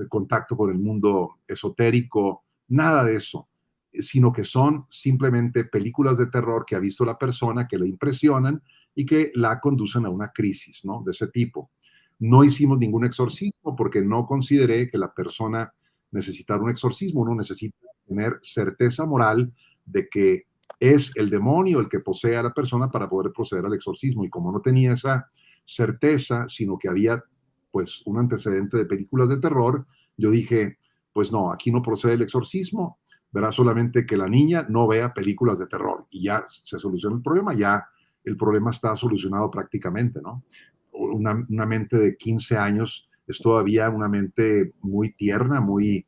Speaker 2: contacto con el mundo esotérico, nada de eso, sino que son simplemente películas de terror que ha visto la persona, que le impresionan y que la conducen a una crisis, ¿no? De ese tipo. No hicimos ningún exorcismo porque no consideré que la persona necesitara un exorcismo, uno necesita tener certeza moral de que es el demonio el que posee a la persona para poder proceder al exorcismo. Y como no tenía esa certeza, sino que había pues un antecedente de películas de terror, yo dije, pues no, aquí no procede el exorcismo, verá solamente que la niña no vea películas de terror y ya se soluciona el problema, ya el problema está solucionado prácticamente, ¿no? Una mente de 15 años es todavía una mente muy tierna, muy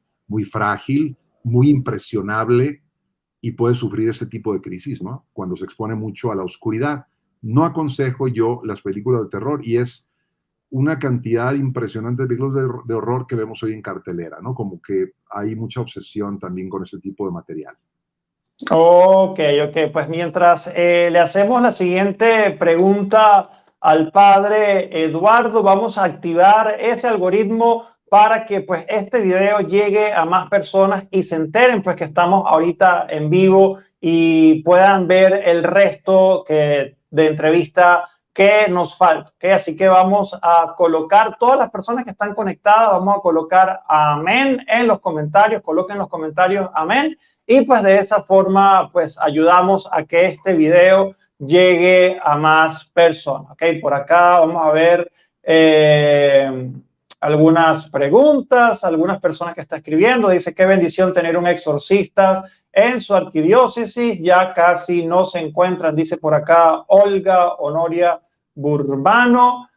Speaker 2: frágil, muy impresionable, y puede sufrir ese tipo de crisis, ¿no? Cuando se expone mucho a la oscuridad. No aconsejo yo las películas de terror y es una cantidad impresionante de películas de horror que vemos hoy en cartelera, ¿no? Como que hay mucha obsesión también con ese tipo de material.
Speaker 1: ok, ok. Pues mientras le hacemos la siguiente pregunta al padre Eduardo, vamos a activar ese algoritmo para que pues este video llegue a más personas y se enteren pues que estamos ahorita en vivo y puedan ver el resto de entrevista qué nos falta. ¿Okay? Así que vamos a colocar, todas las personas que están conectadas, vamos a colocar amén en los comentarios, coloquen en los comentarios amén, y pues de esa forma pues ayudamos a que este video llegue a más personas. ¿Okay? Por acá vamos a ver algunas preguntas, algunas personas que están escribiendo. Dice, qué bendición tener un exorcista en su arquidiócesis, ya casi no se encuentran, dice por acá Olga Honoria Burbano.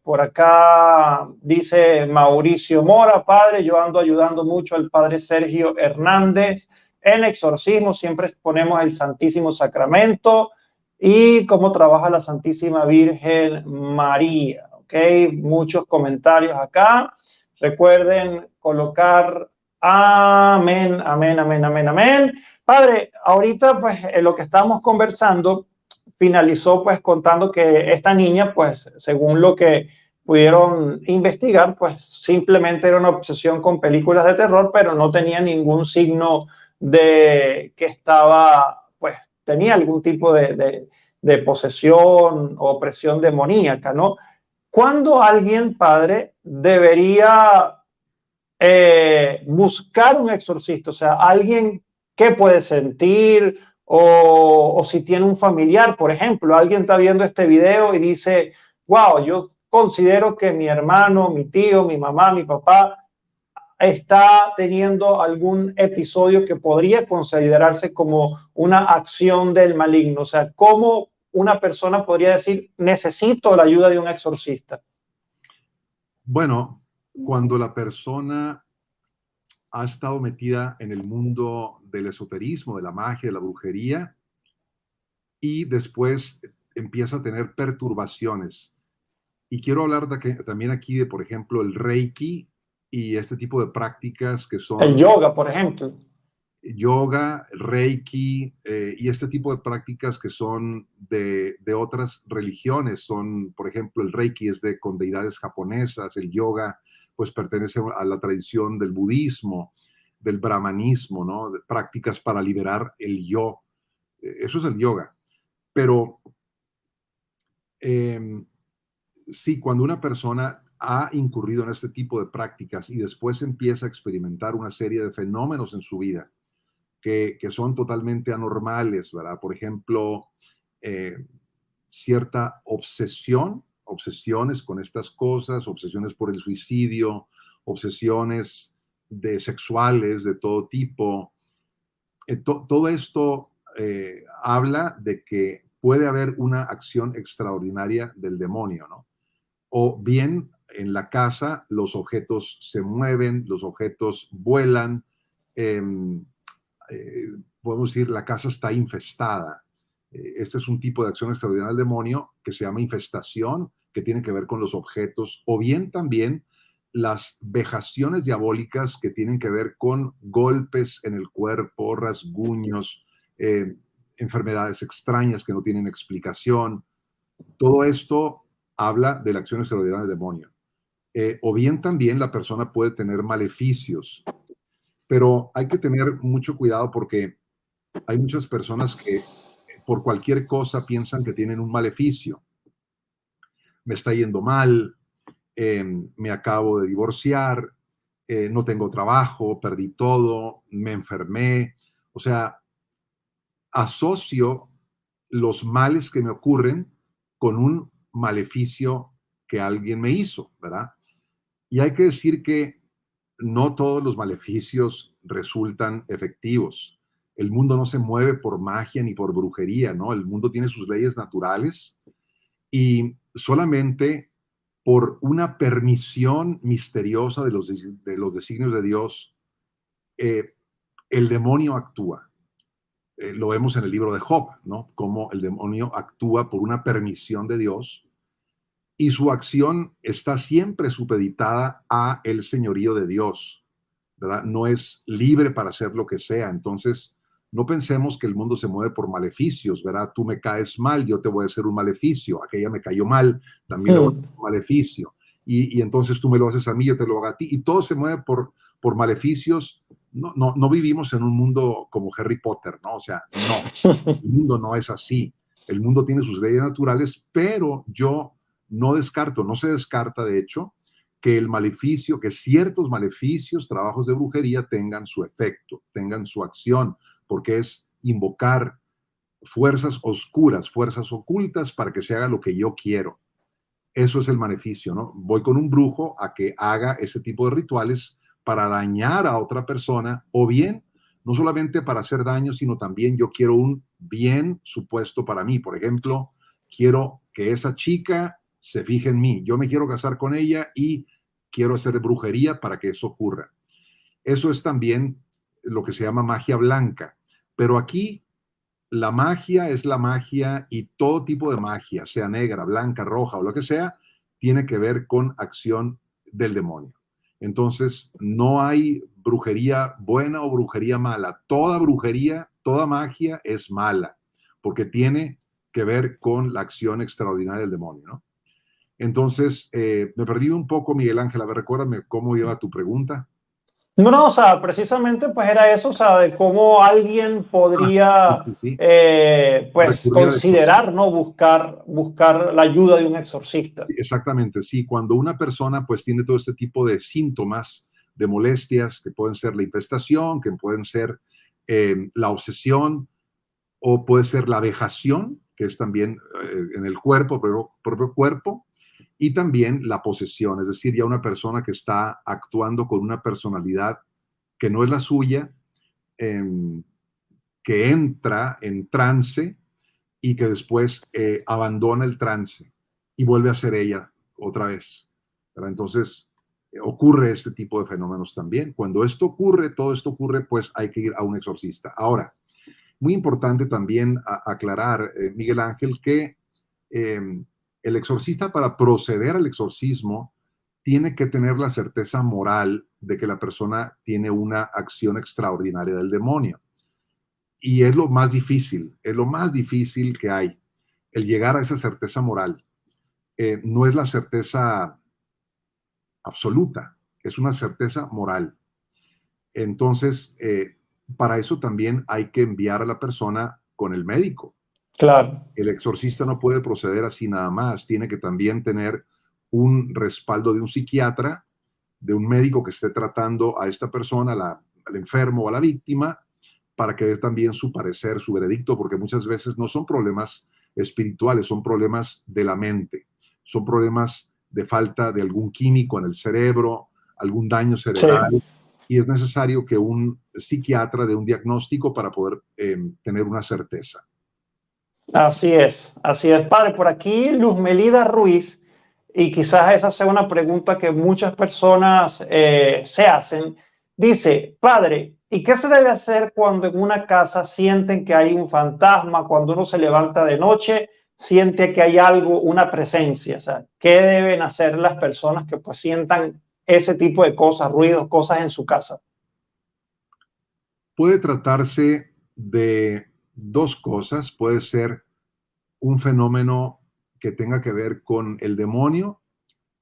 Speaker 1: Por acá dice Mauricio Mora, padre, yo ando ayudando mucho al padre Sergio Hernández en exorcismo, siempre exponemos el Santísimo Sacramento y cómo trabaja la Santísima Virgen María. Ok, muchos comentarios acá. Recuerden colocar amén, amén, amén, amén, amén. Padre, ahorita pues en lo que estamos conversando finalizó pues contando que esta niña pues según lo que pudieron investigar pues simplemente era una obsesión con películas de terror, pero no tenía ningún signo de que estaba pues tenía algún tipo de posesión o opresión demoníaca, ¿no? ¿Cuándo alguien, padre, debería buscar un exorcista? O sea, alguien que puede sentir o si tiene un familiar, por ejemplo, alguien está viendo este video y dice, wow, yo considero que mi hermano, mi tío, mi mamá, mi papá está teniendo algún episodio que podría considerarse como una acción del maligno. O sea, ¿cómo una persona podría decir, necesito la ayuda de un exorcista?
Speaker 2: Bueno, cuando la persona ha estado metida en el mundo del esoterismo, de la magia, de la brujería, y después empieza a tener perturbaciones. Y quiero hablar también aquí de, por ejemplo, el Reiki y este tipo de prácticas que
Speaker 1: El
Speaker 2: son
Speaker 1: yoga, por ejemplo.
Speaker 2: yoga, Reiki y este tipo de prácticas que son de otras religiones. Son, por ejemplo, el Reiki es con deidades japonesas, el yoga pues pertenece a la tradición del budismo, del brahmanismo, ¿no? De prácticas para liberar el yo. Eso es el yoga. Pero sí, cuando una persona ha incurrido en este tipo de prácticas y después empieza a experimentar una serie de fenómenos en su vida que son totalmente anormales, ¿verdad? Por ejemplo, cierta obsesiones con estas cosas, obsesiones por el suicidio, obsesiones sexuales de todo tipo. Todo esto habla de que puede haber una acción extraordinaria del demonio, ¿no? O bien en la casa los objetos se mueven, los objetos vuelan, podemos decir la casa está infestada. Este es un tipo de acción extraordinaria del demonio que se llama infestación, que tiene que ver con los objetos, o bien también las vejaciones diabólicas que tienen que ver con golpes en el cuerpo, rasguños, enfermedades extrañas que no tienen explicación. Todo esto habla de la acción extraordinaria del demonio. O bien también la persona puede tener maleficios, pero hay que tener mucho cuidado porque hay muchas personas que por cualquier cosa piensan que tienen un maleficio. Me está yendo mal, me acabo de divorciar, no tengo trabajo, perdí todo, me enfermé. O sea, asocio los males que me ocurren con un maleficio que alguien me hizo, ¿verdad? Y hay que decir que no todos los maleficios resultan efectivos. El mundo no se mueve por magia ni por brujería, ¿no? El mundo tiene sus leyes naturales y solamente por una permisión misteriosa de los designios de Dios, el demonio actúa. Lo vemos en el libro de Job, ¿no? Cómo el demonio actúa por una permisión de Dios y su acción está siempre supeditada a el señorío de Dios, ¿verdad? No es libre para hacer lo que sea. Entonces, no pensemos que el mundo se mueve por maleficios, ¿verdad? Tú me caes mal, yo te voy a hacer un maleficio. Aquella me cayó mal, también le voy a hacer un maleficio. Y entonces tú me lo haces a mí, yo te lo hago a ti. Y todo se mueve por maleficios. No vivimos en un mundo como Harry Potter, ¿no? O sea, no, el mundo no es así. El mundo tiene sus leyes naturales, pero yo no descarto, no se descarta, de hecho, que el maleficio, que ciertos maleficios, trabajos de brujería tengan su efecto, tengan su acción, porque es invocar fuerzas oscuras, fuerzas ocultas para que se haga lo que yo quiero. Eso es el maleficio, ¿no? Voy con un brujo a que haga ese tipo de rituales para dañar a otra persona, o bien, no solamente para hacer daño, sino también yo quiero un bien supuesto para mí. Por ejemplo, quiero que esa chica se fije en mí. Yo me quiero casar con ella y quiero hacer brujería para que eso ocurra. Eso es también lo que se llama magia blanca. Pero aquí la magia es la magia, y todo tipo de magia, sea negra, blanca, roja o lo que sea, tiene que ver con acción del demonio. Entonces, no hay brujería buena o brujería mala. Toda brujería, toda magia es mala, porque tiene que ver con la acción extraordinaria del demonio, ¿no? Entonces, me perdí un poco, Miguel Ángel. A ver, recuérdame cómo iba tu pregunta.
Speaker 1: No, no, o sea, precisamente pues era eso, o sea, de cómo alguien
Speaker 2: Sí,
Speaker 1: podría
Speaker 2: sí, sí.
Speaker 1: pues
Speaker 2: Recurrir al exorcismo.
Speaker 1: considerar, ¿no? Buscar la ayuda de un exorcista.
Speaker 2: Sí, exactamente, sí. Cuando una persona pues tiene todo este tipo de síntomas, de molestias, que pueden ser la infestación, que pueden ser la obsesión, o puede ser la vejación, que es también en el cuerpo, propio cuerpo, y también la posesión, es decir, ya una persona que está actuando con una personalidad que no es la suya, em, que entra en trance y que después abandona el trance y vuelve a ser ella otra vez, ¿verdad? Entonces, ocurre este tipo de fenómenos también. Cuando esto ocurre, todo esto ocurre, pues hay que ir a un exorcista. Ahora, muy importante también aclarar, Miguel Ángel, que eh, el exorcista, para proceder al exorcismo, tiene que tener la certeza moral de que la persona tiene una acción extraordinaria del demonio. Y es lo más difícil que hay, el llegar a esa certeza moral. No es la certeza absoluta, es una certeza moral. Entonces, para eso también hay que enviar a la persona con el médico.
Speaker 1: Claro.
Speaker 2: El exorcista no puede proceder así nada más, tiene que también tener un respaldo de un psiquiatra, de un médico que esté tratando a esta persona, al enfermo o a la víctima, para que dé también su parecer, su veredicto, porque muchas veces no son problemas espirituales, son problemas de la mente, son problemas de falta de algún químico en el cerebro, algún daño
Speaker 1: Sí.
Speaker 2: cerebral, y es necesario que un psiquiatra dé un diagnóstico para poder tener una certeza.
Speaker 1: Así es, padre. Por aquí Luz Melida Ruiz, y quizás esa sea una pregunta que muchas personas se hacen, dice, padre, ¿y qué se debe hacer cuando en una casa sienten que hay un fantasma, cuando uno se levanta de noche, siente que hay algo, una presencia? O sea, ¿qué deben hacer las personas que pues sientan ese tipo de cosas, ruidos, cosas en su casa?
Speaker 2: Puede tratarse de dos cosas. Puede ser un fenómeno que tenga que ver con el demonio,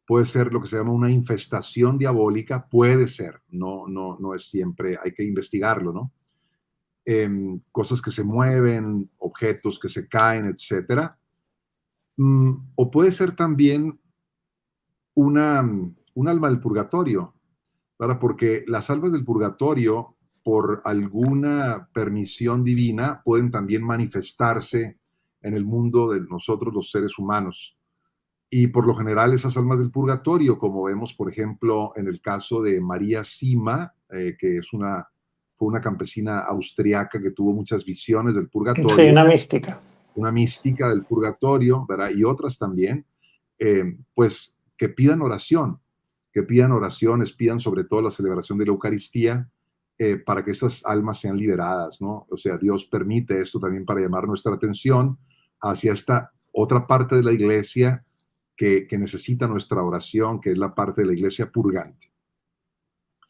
Speaker 2: puede ser lo que se llama una infestación diabólica, puede ser, no es siempre, hay que investigarlo, ¿no? Cosas que se mueven, objetos que se caen, etcétera. O puede ser también un alma del purgatorio, ¿verdad? Porque las almas del purgatorio, por alguna permisión divina, pueden también manifestarse en el mundo de nosotros, los seres humanos. Y por lo general esas almas del purgatorio, como vemos, por ejemplo, en el caso de María Sima, que fue una campesina austriaca que tuvo muchas visiones del
Speaker 1: Sí,
Speaker 2: purgatorio,
Speaker 1: una mística.
Speaker 2: una mística del purgatorio, ¿verdad? Y otras también, pues que pidan oraciones, pidan sobre todo la celebración de la Eucaristía, para que estas almas sean liberadas, ¿no? O sea, Dios permite esto también para llamar nuestra atención hacia esta otra parte de la iglesia que necesita nuestra oración, que es la parte de la iglesia purgante.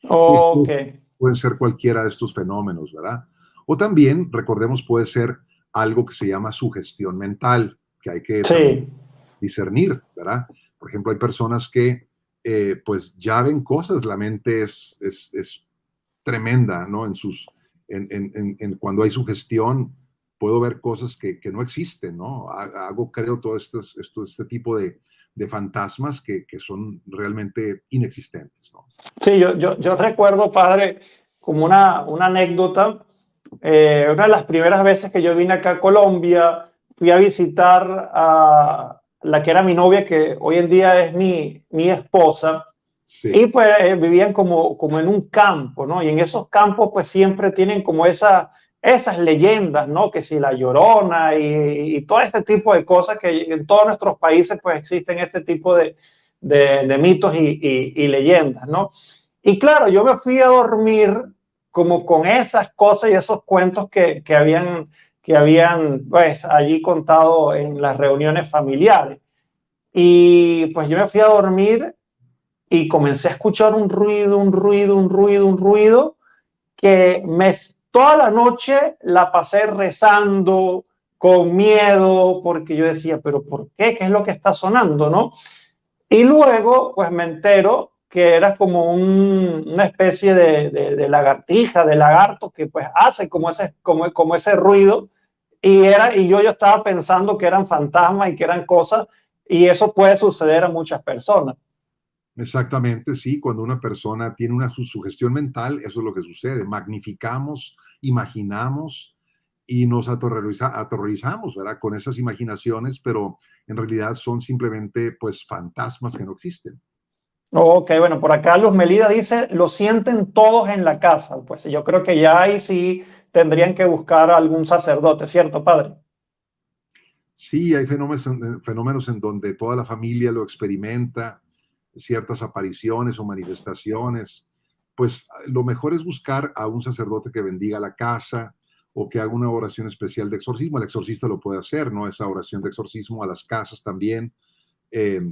Speaker 1: Ok,
Speaker 2: Pueden ser cualquiera de estos fenómenos, ¿verdad? O también, recordemos, puede ser algo que se llama sugestión mental, que hay que también
Speaker 1: sí,
Speaker 2: discernir, ¿verdad? Por ejemplo, hay personas que pues ya ven cosas, la mente es tremenda, ¿no? Cuando hay sugestión, puedo ver cosas que no existen, ¿no? Creo todo este tipo de fantasmas que son realmente inexistentes, ¿no?
Speaker 1: Sí, yo recuerdo, padre, como una anécdota. Una de las primeras veces que yo vine acá a Colombia, fui a visitar a la que era mi novia, que hoy en día es mi esposa, y
Speaker 2: Sí,
Speaker 1: pues vivían como en un campo, ¿no? Y en esos campos pues siempre tienen como esas leyendas, ¿no? Que si la Llorona y todo este tipo de cosas que en todos nuestros países pues existen este tipo de mitos y leyendas, ¿no? Y claro, yo me fui a dormir como con esas cosas y esos cuentos que habían pues allí contado en las reuniones familiares. Y pues yo me fui a dormir y comencé a escuchar un ruido, un ruido, un ruido, un ruido que toda la noche la pasé rezando con miedo porque yo decía, pero ¿por qué? ¿Qué es lo que está sonando, no? Y luego, pues me entero que era como una especie de lagartija, de lagarto que pues hace como ese ruido y yo estaba pensando que eran fantasmas y que eran cosas y eso puede suceder a muchas personas.
Speaker 2: exactamente, sí. Cuando una persona tiene una sugestión mental, eso es lo que sucede. Magnificamos, imaginamos y nos aterrorizamos, ¿verdad? Con esas imaginaciones, pero en realidad son simplemente, pues, fantasmas que no existen.
Speaker 1: Ok, bueno, por acá Luz Melida dice, lo sienten todos en la casa. Pues yo creo que ya ahí sí tendrían que buscar a algún sacerdote, ¿cierto, padre?
Speaker 2: Sí, hay fenómenos en donde toda la familia lo experimenta, ciertas apariciones o manifestaciones. Pues lo mejor es buscar a un sacerdote que bendiga la casa o que haga una oración especial de exorcismo. El exorcista lo puede hacer, ¿no? Esa oración de exorcismo a las casas también. Eh,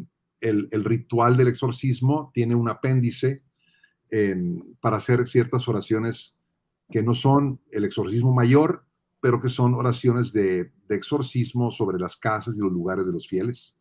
Speaker 2: el ritual del exorcismo tiene un apéndice para hacer ciertas oraciones que no son el exorcismo mayor, pero que son oraciones de exorcismo sobre las casas y los lugares de los fieles.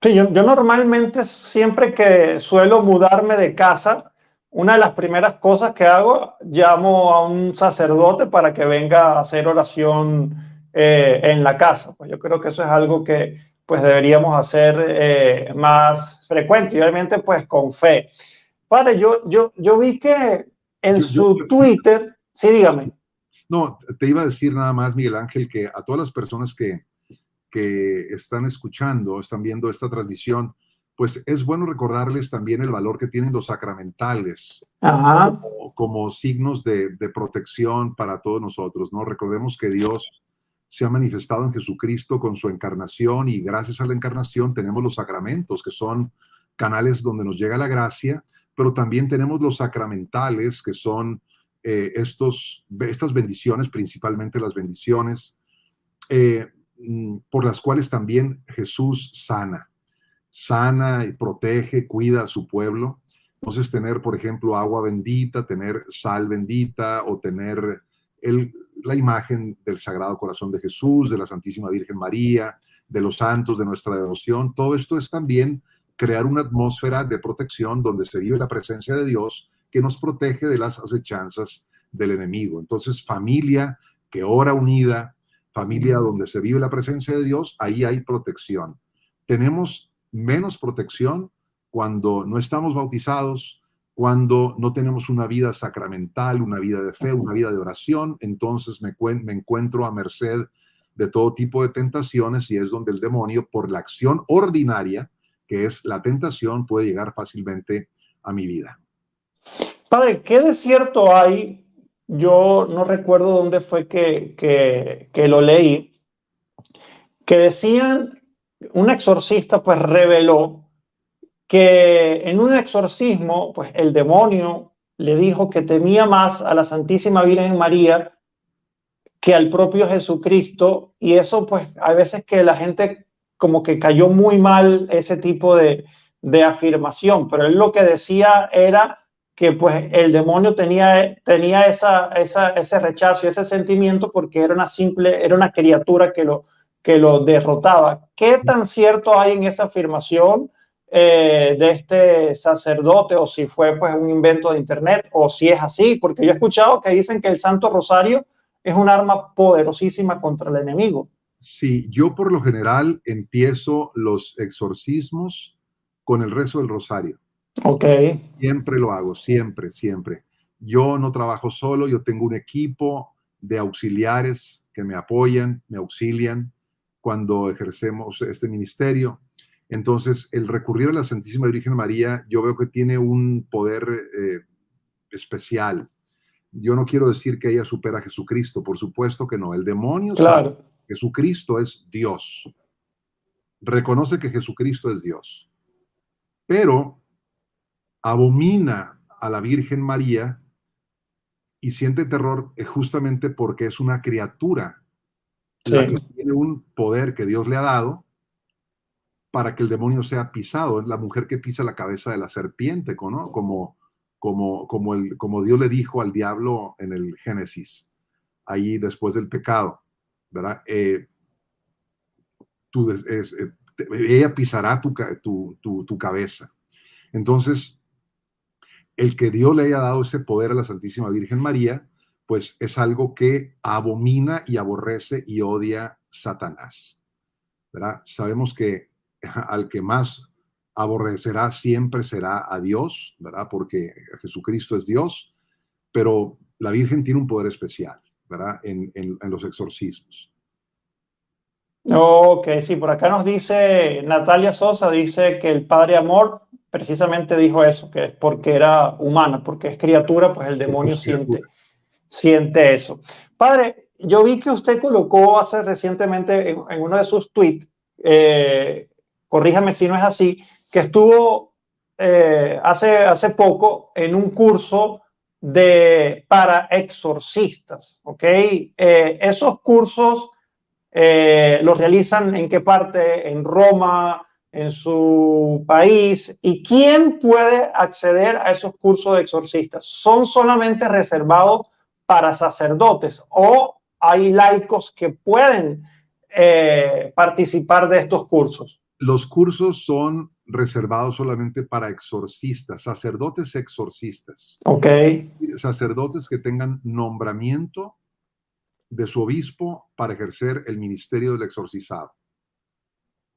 Speaker 1: Sí, yo normalmente siempre que suelo mudarme de casa, una de las primeras cosas que hago, llamo a un sacerdote para que venga a hacer oración en la casa. Pues yo creo que eso es algo que pues deberíamos hacer más frecuente y obviamente pues con fe. Padre, yo vi que en
Speaker 2: Yo, yo,
Speaker 1: su Twitter, sí, dígame.
Speaker 2: no, te iba a decir nada más, Miguel Ángel, que a todas las personas que están escuchando, están viendo esta transmisión, pues es bueno recordarles también el valor que tienen los sacramentales
Speaker 1: Ajá.
Speaker 2: como signos de protección para todos nosotros, ¿no? Recordemos que Dios se ha manifestado en Jesucristo con su encarnación y gracias a la encarnación tenemos los sacramentos, que son canales donde nos llega la gracia, pero también tenemos los sacramentales, que son estas bendiciones, principalmente las bendiciones, por las cuales también Jesús sana y protege, cuida a su pueblo. Entonces, tener, por ejemplo, agua bendita, tener sal bendita o tener la imagen del Sagrado Corazón de Jesús, de la Santísima Virgen María, de los santos, de nuestra devoción, todo esto es también crear una atmósfera de protección donde se vive la presencia de Dios que nos protege de las acechanzas del enemigo. Entonces, familia que ora unida, familia donde se vive la presencia de Dios, ahí hay protección. Tenemos menos protección cuando no estamos bautizados, cuando no tenemos una vida sacramental, una vida de fe, una vida de oración, entonces me encuentro a merced de todo tipo de tentaciones y es donde el demonio, por la acción ordinaria, que es la tentación, puede llegar fácilmente a mi vida.
Speaker 1: Padre, ¿qué desierto hay? Yo no recuerdo dónde fue que lo leí, que decían, un exorcista pues reveló que en un exorcismo pues el demonio le dijo que temía más a la Santísima Virgen María que al propio Jesucristo y eso pues hay veces que la gente como que cayó muy mal ese tipo de afirmación, pero él lo que decía era que pues el demonio tenía ese rechazo y ese sentimiento porque era una criatura que lo derrotaba. ¿Qué tan cierto hay en esa afirmación de este sacerdote o si fue pues un invento de internet o si es así? Porque yo he escuchado que dicen que el Santo Rosario es un arma poderosísima contra el enemigo.
Speaker 2: Sí, yo por lo general empiezo los exorcismos con el rezo del rosario.
Speaker 1: Ok,
Speaker 2: Siempre lo hago, siempre, siempre. Yo no trabajo solo, yo tengo un equipo de auxiliares que me apoyan, me auxilian cuando ejercemos este ministerio. Entonces, el recurrir a la Santísima Virgen María, yo veo que tiene un poder especial. Yo no quiero decir que ella supera a Jesucristo, por supuesto que no. El demonio sabe
Speaker 1: claro.
Speaker 2: que Jesucristo es Dios. Reconoce que Jesucristo es Dios, pero abomina a la Virgen María y siente terror justamente porque es una criatura la que
Speaker 1: Sí.
Speaker 2: tiene un poder que Dios le ha dado para que el demonio sea pisado. Es la mujer que pisa la cabeza de la serpiente, ¿no? Como Dios le dijo al diablo en el Génesis, ahí después del pecado, ¿verdad? Ella pisará tu cabeza. Entonces, el que Dios le haya dado ese poder a la Santísima Virgen María, pues es algo que abomina y aborrece y odia Satanás, ¿verdad? Sabemos que al que más aborrecerá siempre será a Dios, ¿verdad? Porque Jesucristo es Dios, pero la Virgen tiene un poder especial, ¿verdad? En los exorcismos.
Speaker 1: Ok, sí, por acá nos dice Natalia Sosa, dice que el Padre Amor precisamente dijo eso, que es porque era humana, porque es criatura, pues el
Speaker 2: Porque
Speaker 1: demonio
Speaker 2: es criatura.
Speaker 1: siente eso. Padre, yo vi que usted colocó hace recientemente en uno de sus tweets, corríjame si no es así, que estuvo hace poco en un curso para exorcistas, ¿ok? Esos cursos los realizan en qué parte, en Roma, en su país. ¿Y quién puede acceder a esos cursos de exorcistas? ¿Son solamente reservados para sacerdotes o hay laicos que pueden participar de estos cursos?
Speaker 2: Los cursos son reservados solamente para exorcistas, sacerdotes exorcistas,
Speaker 1: Ok,
Speaker 2: sacerdotes que tengan nombramiento de su obispo para ejercer el ministerio del exorcizado.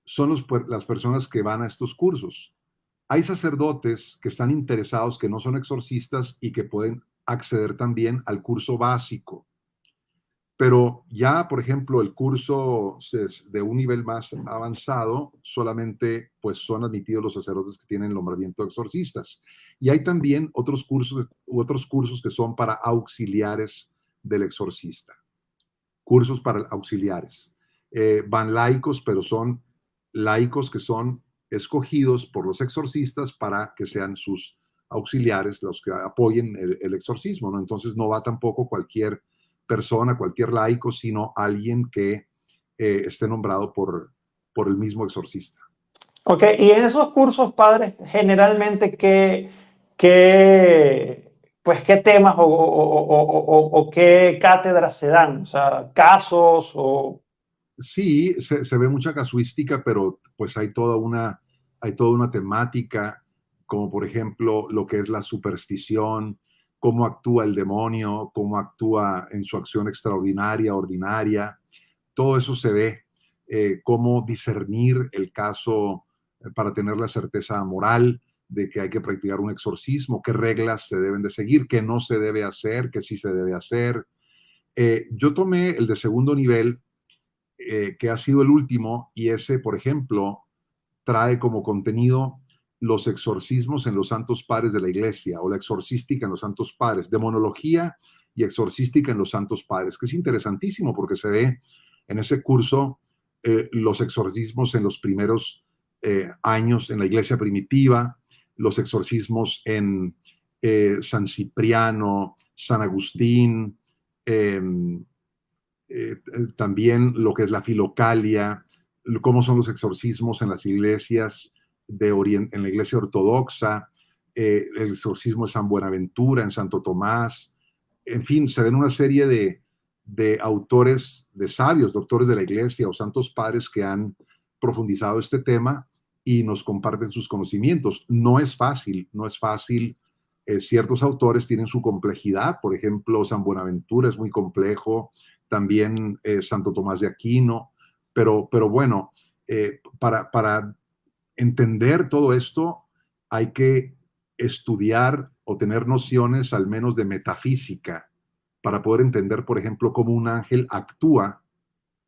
Speaker 2: Son las personas que van a estos cursos. Hay sacerdotes que están interesados, que no son exorcistas y que pueden acceder también al curso básico. Pero ya, por ejemplo, el curso de un nivel más avanzado, solamente pues son admitidos los sacerdotes que tienen el nombramiento de exorcistas. Y hay también otros cursos que son para auxiliares del exorcista. Cursos para auxiliares. Van laicos, pero son laicos que son escogidos por los exorcistas para que sean sus auxiliares, los que apoyen el exorcismo, ¿no? Entonces no va tampoco cualquier persona, cualquier laico, sino alguien que esté nombrado por el mismo exorcista.
Speaker 1: ok. Y en esos cursos, padres, generalmente, pues, ¿qué temas o qué cátedras se dan? O sea, casos o...
Speaker 2: Sí, se ve mucha casuística, pero pues hay toda una temática, como por ejemplo lo que es la superstición, cómo actúa el demonio, cómo actúa en su acción extraordinaria, ordinaria. Todo eso se ve, cómo discernir el caso para tener la certeza moral de que hay que practicar un exorcismo, qué reglas se deben de seguir, qué no se debe hacer, qué sí se debe hacer. Yo tomé el de segundo nivel, que ha sido el último, y ese, por ejemplo, trae como contenido los exorcismos en los santos padres de la iglesia, o la exorcística en los santos padres, demonología y exorcística en los santos padres, que es interesantísimo porque se ve en ese curso los exorcismos en los primeros años en la iglesia primitiva, los exorcismos en San Cipriano, San Agustín, eh, también lo que es la filocalia, cómo son los exorcismos en las iglesias en la iglesia ortodoxa, el exorcismo de San Buenaventura, en Santo Tomás, en fin, se ven una serie de autores, de sabios, doctores de la iglesia o santos padres que han profundizado este tema y nos comparten sus conocimientos. No es fácil ciertos autores tienen su complejidad. Por ejemplo, San Buenaventura es muy complejo, también Santo Tomás de Aquino, pero bueno, para entender todo esto hay que estudiar o tener nociones al menos de metafísica para poder entender, por ejemplo, cómo un ángel actúa.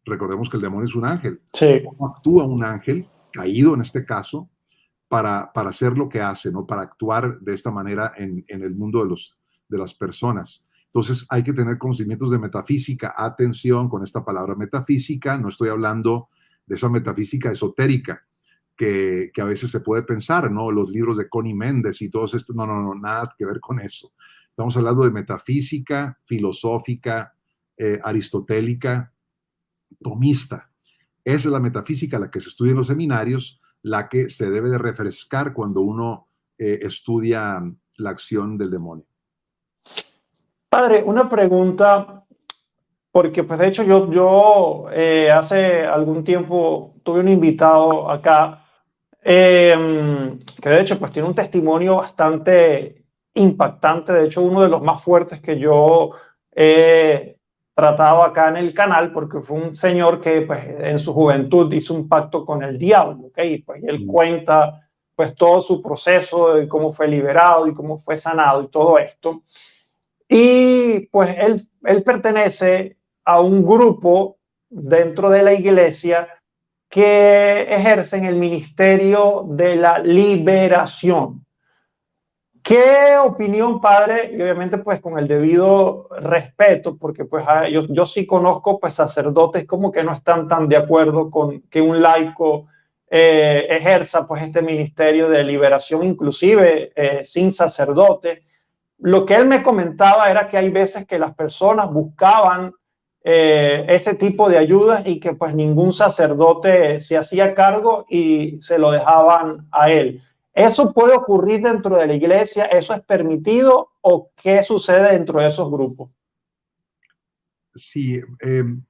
Speaker 2: Recordemos que el demonio es un ángel.
Speaker 1: Sí.
Speaker 2: ¿Cómo actúa un ángel, caído en este caso, para hacer lo que hace, ¿no? Para actuar de esta manera en el mundo de las personas? Entonces hay que tener conocimientos de metafísica. Atención con esta palabra metafísica, no estoy hablando de esa metafísica esotérica que a veces se puede pensar, ¿no? Los libros de Connie Méndez y todos estos, no, nada que ver con eso. Estamos hablando de metafísica, filosófica, aristotélica, tomista. Esa es la metafísica, la que se estudia en los seminarios, la que se debe de refrescar cuando uno estudia la acción del demonio.
Speaker 1: Padre, una pregunta, porque pues de hecho yo hace algún tiempo tuve un invitado acá que de hecho pues tiene un testimonio bastante impactante, de hecho uno de los más fuertes que yo he tratado acá en el canal, porque fue un señor que pues en su juventud hizo un pacto con el diablo, ¿ok? Pues él cuenta pues todo su proceso de cómo fue liberado y cómo fue sanado y todo esto. Y pues él pertenece a un grupo dentro de la iglesia que ejercen el ministerio de la liberación. ¿Qué opinión, padre? Y obviamente pues con el debido respeto, porque pues yo sí conozco pues sacerdotes como que no están tan de acuerdo con que un laico ejerza pues este ministerio de liberación, inclusive sin sacerdote. Lo que él me comentaba era que hay veces que las personas buscaban ese tipo de ayudas y que pues ningún sacerdote se hacía cargo y se lo dejaban a él. ¿Eso puede ocurrir dentro de la iglesia? ¿Eso es permitido o qué sucede dentro de esos grupos?
Speaker 2: Sí,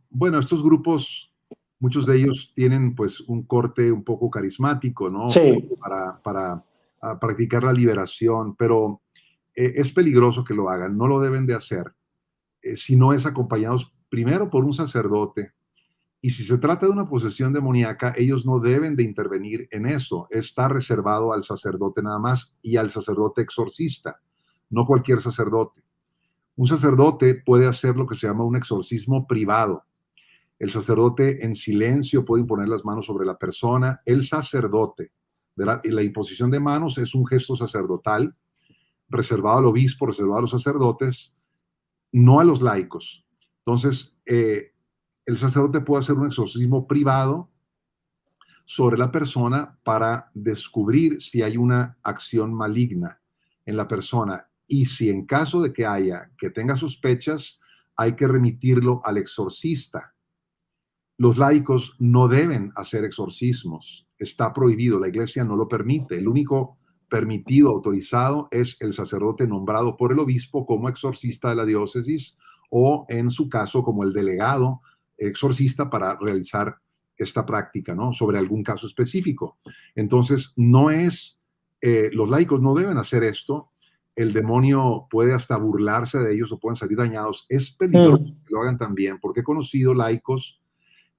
Speaker 2: bueno, estos grupos, muchos de ellos tienen pues un corte un poco carismático, ¿no?
Speaker 1: Sí.
Speaker 2: Para practicar la liberación, pero es peligroso que lo hagan, no lo deben de hacer si no es acompañados primero por un sacerdote. Y si se trata de una posesión demoníaca, ellos no deben de intervenir en eso. Está reservado al sacerdote nada más y al sacerdote exorcista, no cualquier sacerdote. Un sacerdote puede hacer lo que se llama un exorcismo privado. El sacerdote en silencio puede imponer las manos sobre la persona. El sacerdote, ¿verdad? Y la imposición de manos es un gesto sacerdotal reservado al obispo, reservado a los sacerdotes, no a los laicos. Entonces, el sacerdote puede hacer un exorcismo privado sobre la persona para descubrir si hay una acción maligna en la persona. Y si en caso de que tenga sospechas, hay que remitirlo al exorcista. Los laicos no deben hacer exorcismos. Está prohibido, la iglesia no lo permite. El único permitido, autorizado, es el sacerdote nombrado por el obispo como exorcista de la diócesis o, en su caso, como el delegado exorcista para realizar esta práctica, ¿no? Sobre algún caso específico. Entonces, los laicos no deben hacer esto. El demonio puede hasta burlarse de ellos o pueden salir dañados. Es peligroso que lo hagan también, porque he conocido laicos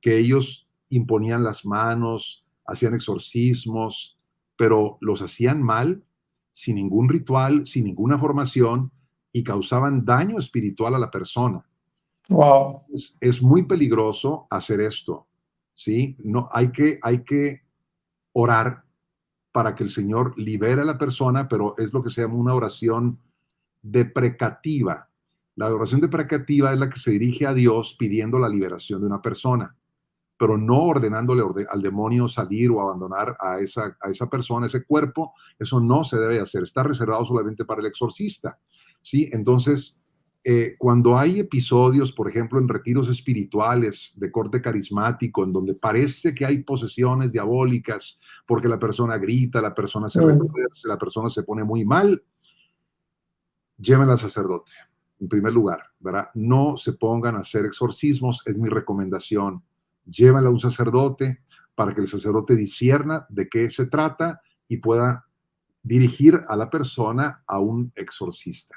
Speaker 2: que ellos imponían las manos, hacían exorcismos, pero los hacían mal, sin ningún ritual, sin ninguna formación, y causaban daño espiritual a la persona.
Speaker 1: Wow.
Speaker 2: Es muy peligroso hacer esto, ¿sí? No, hay que orar para que el Señor libere a la persona, pero es lo que se llama una oración deprecativa. La oración deprecativa es la que se dirige a Dios pidiendo la liberación de una persona, pero no ordenándole al demonio salir o abandonar a esa persona, ese cuerpo. Eso no se debe hacer. Está reservado solamente para el exorcista, ¿sí? Entonces, cuando hay episodios, por ejemplo, en retiros espirituales de corte carismático, en donde parece que hay posesiones diabólicas, porque la persona grita, la persona se retuerce, la persona se pone muy mal, llévenla al sacerdote, en primer lugar, ¿verdad? No se pongan a hacer exorcismos, es mi recomendación. Llévenla a un sacerdote para que el sacerdote discierna de qué se trata y pueda dirigir a la persona a un exorcista.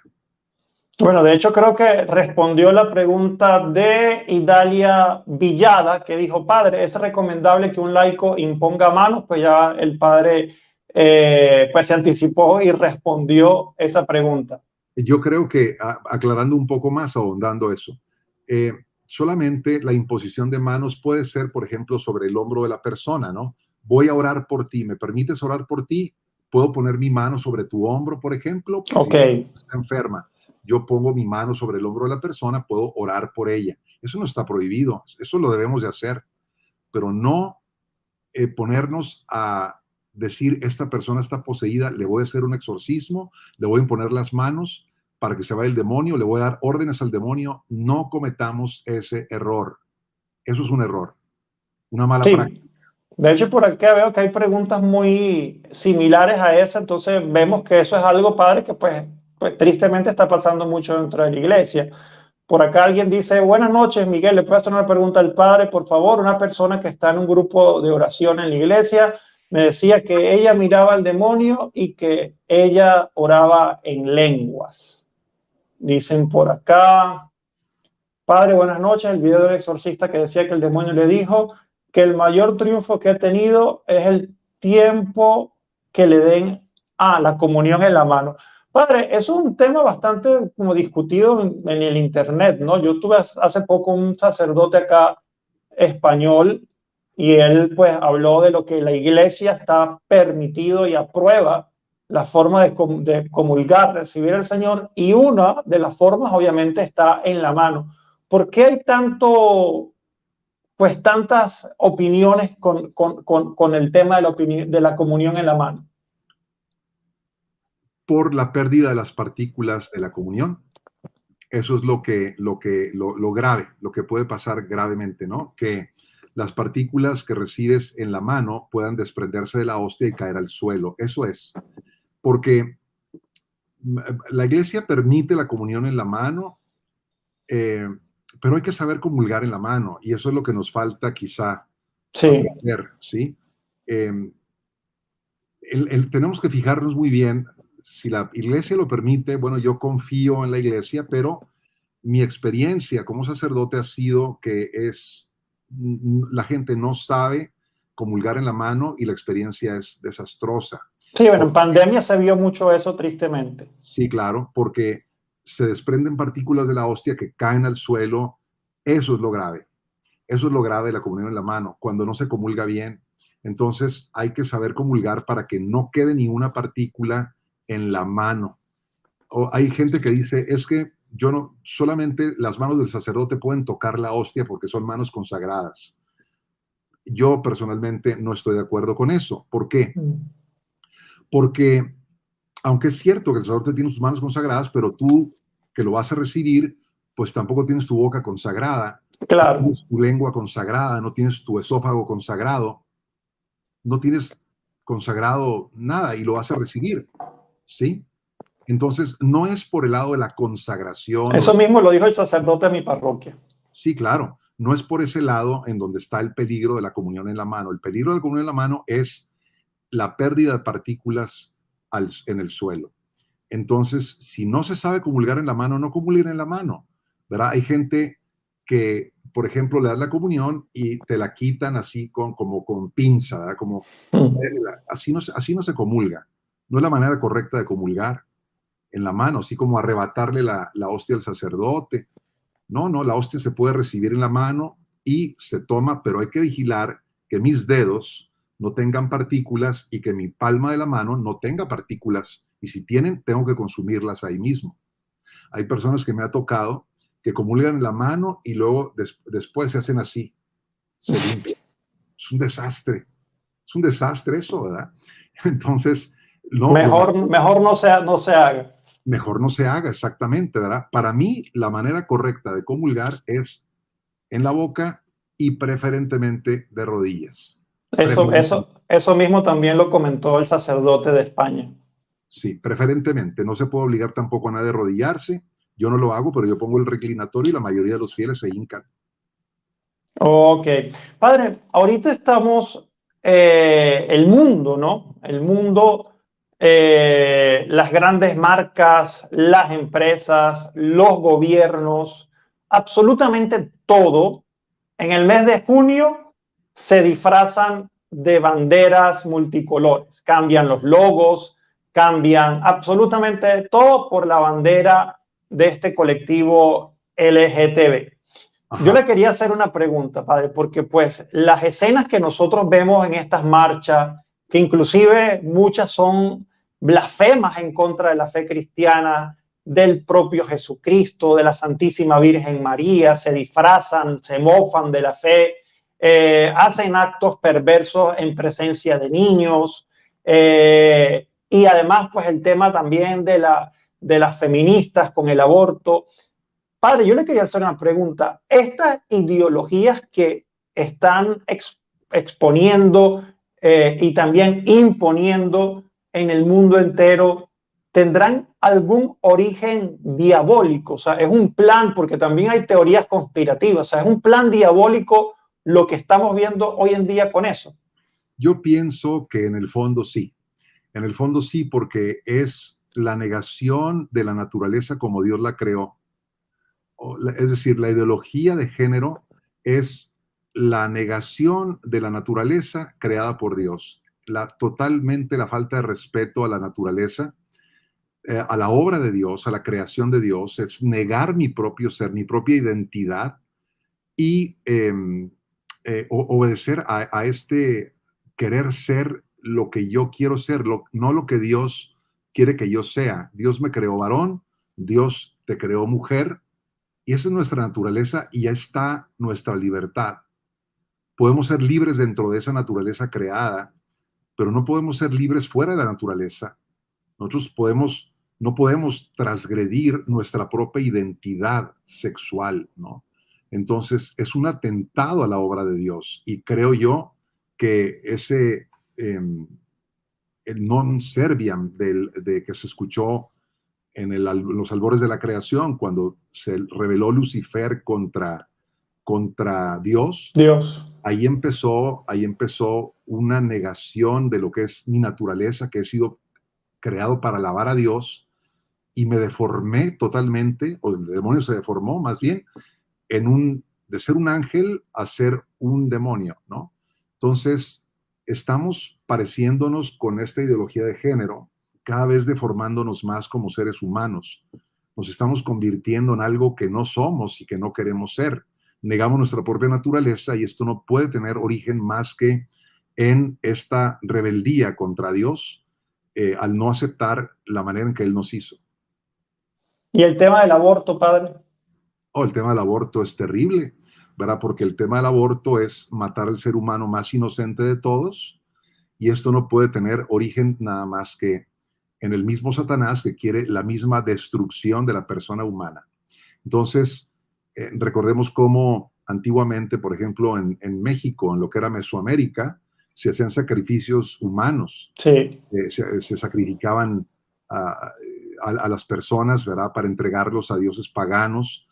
Speaker 1: Bueno, de hecho creo que respondió la pregunta de Idalia Villada, que dijo, padre, ¿es recomendable que un laico imponga manos? Pues ya el padre pues se anticipó y respondió esa pregunta.
Speaker 2: Yo creo que, aclarando un poco más, ahondando eso, eh, solamente la imposición de manos puede ser, por ejemplo, sobre el hombro de la persona, ¿no? Voy a orar por ti, ¿me permites orar por ti? ¿Puedo poner mi mano sobre tu hombro, por ejemplo? Si
Speaker 1: Ok,
Speaker 2: la persona está enferma, yo pongo mi mano sobre el hombro de la persona, puedo orar por ella. Eso no está prohibido, eso lo debemos de hacer, pero no ponernos a decir, esta persona está poseída, le voy a hacer un exorcismo, le voy a imponer las manos para que se vaya el demonio, le voy a dar órdenes al demonio. No cometamos ese error. Eso es un error, una mala práctica.
Speaker 1: sí. De hecho, por acá veo que hay preguntas muy similares a esa, entonces vemos que eso es algo, padre, que pues tristemente está pasando mucho dentro de la iglesia. Por acá alguien dice, buenas noches, Miguel, ¿le puedo hacer una pregunta al padre, por favor? Una persona que está en un grupo de oración en la iglesia me decía que ella miraba al demonio y que ella oraba en lenguas. Dicen por acá, padre, buenas noches, el video del exorcista que decía que el demonio le dijo que el mayor triunfo que ha tenido es el tiempo que le den a la comunión en la mano. Padre, es un tema bastante como discutido en el internet, ¿no? Yo tuve hace poco un sacerdote acá español y él pues habló de lo que la iglesia está permitido y aprueba la forma de comulgar, recibir al Señor, y una de las formas obviamente está en la mano. ¿Por qué hay pues tantas opiniones con el tema de de la comunión en la mano?
Speaker 2: Por la pérdida de las partículas de la comunión. Eso es lo grave, lo que puede pasar gravemente, ¿no? Que las partículas que recibes en la mano puedan desprenderse de la hostia y caer al suelo. Eso es. Porque la iglesia permite la comunión en la mano, eh, pero hay que saber comulgar en la mano, y eso es lo que nos falta quizá
Speaker 1: Sí,
Speaker 2: aprender, ¿sí? Eh, tenemos que fijarnos muy bien, si la iglesia lo permite, bueno, yo confío en la iglesia, pero mi experiencia como sacerdote ha sido que la gente no sabe comulgar en la mano y la experiencia es desastrosa.
Speaker 1: sí, bueno, en pandemia se vio mucho eso tristemente.
Speaker 2: Sí, claro, porque se desprenden partículas de la hostia que caen al suelo. Eso es lo grave. Eso es lo grave de la comunión en la mano, cuando no se comulga bien. Entonces hay que saber comulgar para que no quede ni una partícula en la mano. O hay gente que dice, es que yo no, solamente las manos del sacerdote pueden tocar la hostia porque son manos consagradas. Yo personalmente no estoy de acuerdo con eso. ¿Por qué? Porque aunque es cierto que el sacerdote tiene sus manos consagradas, pero tú que lo vas a recibir, pues tampoco tienes tu boca consagrada, no
Speaker 1: Claro.
Speaker 2: tienes tu lengua consagrada, no tienes tu esófago consagrado, no tienes consagrado nada y lo vas a recibir, ¿sí? Entonces, no es por el lado de la consagración,
Speaker 1: Eso mismo lo dijo el sacerdote de mi parroquia.
Speaker 2: sí, claro, no es por ese lado en donde está el peligro de la comunión en la mano. El peligro de la comunión en la mano es la pérdida de partículas en el suelo. Entonces, si no se sabe comulgar en la mano, no comulguen en la mano, ¿verdad? Hay gente que, por ejemplo, le das la comunión y te la quitan así como con pinza, ¿verdad? Como, así no se comulga. No es la manera correcta de comulgar en la mano, así como arrebatarle la hostia al sacerdote. No, no, la hostia se puede recibir en la mano y se toma, pero hay que vigilar que mis dedos no tengan partículas y que mi palma de la mano no tenga partículas. Y si tienen, tengo que consumirlas ahí mismo. Hay personas que me ha tocado que comulgan en la mano y luego después se hacen así, se limpian. Es un desastre. Es un desastre eso, ¿verdad? Entonces, no,
Speaker 1: Mejor no se haga.
Speaker 2: mejor no se haga exactamente, ¿verdad? Para mí, la manera correcta de comulgar es en la boca y preferentemente de rodillas.
Speaker 1: Eso mismo también lo comentó el sacerdote de España.
Speaker 2: Sí, preferentemente. No se puede obligar tampoco a nadie a arrodillarse. Yo no lo hago, pero yo pongo el reclinatorio y la mayoría de los fieles se hincan.
Speaker 1: Ok. Padre, ahorita estamos, el mundo, ¿no? El mundo las grandes marcas, las empresas, los gobiernos, absolutamente todo, en el mes de junio se disfrazan de banderas multicolores, cambian los logos, cambian absolutamente todo por la bandera de este colectivo LGTB. Yo
Speaker 2: Ajá.
Speaker 1: le quería hacer una pregunta, padre, porque pues las escenas que nosotros vemos en estas marchas, que inclusive muchas son blasfemas en contra de la fe cristiana, del propio Jesucristo, de la Santísima Virgen María, se disfrazan, se mofan de la fe, hacen actos perversos en presencia de niños, y además pues el tema también de las feministas con el aborto. Padre, yo le quería hacer una pregunta. Estas ideologías que están exponiendo y también imponiendo en el mundo entero, ¿tendrán algún origen diabólico? O sea, es un plan, porque también hay teorías conspirativas. O sea, es un plan diabólico lo que estamos viendo hoy en día con eso.
Speaker 2: Yo pienso que en el fondo sí. En el fondo sí, porque es la negación de la naturaleza como Dios la creó. Es decir, la ideología de género es la negación de la naturaleza creada por Dios, totalmente la falta de respeto a la naturaleza, a la obra de Dios, a la creación de Dios, es negar mi propio ser, mi propia identidad y obedecer a este querer ser lo que yo quiero ser, no lo que Dios quiere que yo sea. Dios me creó varón, Dios te creó mujer, y esa es nuestra naturaleza y ya está nuestra libertad. Podemos ser libres dentro de esa naturaleza creada, pero no podemos ser libres fuera de la naturaleza. No podemos transgredir nuestra propia identidad sexual, ¿no? Entonces es un atentado a la obra de Dios y creo yo que ese el non serviam de que se escuchó en los albores de la creación, cuando se rebeló Lucifer contra Dios,
Speaker 1: Dios.
Speaker 2: ahí empezó una negación de lo que es mi naturaleza, que he sido creado para alabar a Dios, y me deformé totalmente, o el demonio se deformó más bien, de ser un ángel a ser un demonio, ¿no? Entonces, estamos pareciéndonos con esta ideología de género, cada vez deformándonos más como seres humanos. Nos estamos convirtiendo en algo que no somos y que no queremos ser. Negamos nuestra propia naturaleza y esto no puede tener origen más que en esta rebeldía contra Dios, al no aceptar la manera en que Él nos hizo.
Speaker 1: Y el tema del aborto, padre.
Speaker 2: El tema del aborto es terrible, ¿verdad? Porque el tema del aborto es matar al ser humano más inocente de todos, y esto no puede tener origen nada más que en el mismo Satanás, que quiere la misma destrucción de la persona humana. Entonces, recordemos cómo antiguamente, por ejemplo, en México, en lo que era Mesoamérica, se hacían sacrificios humanos.
Speaker 1: Sí.
Speaker 2: Se sacrificaban a las personas, ¿verdad? Para entregarlos a dioses paganos.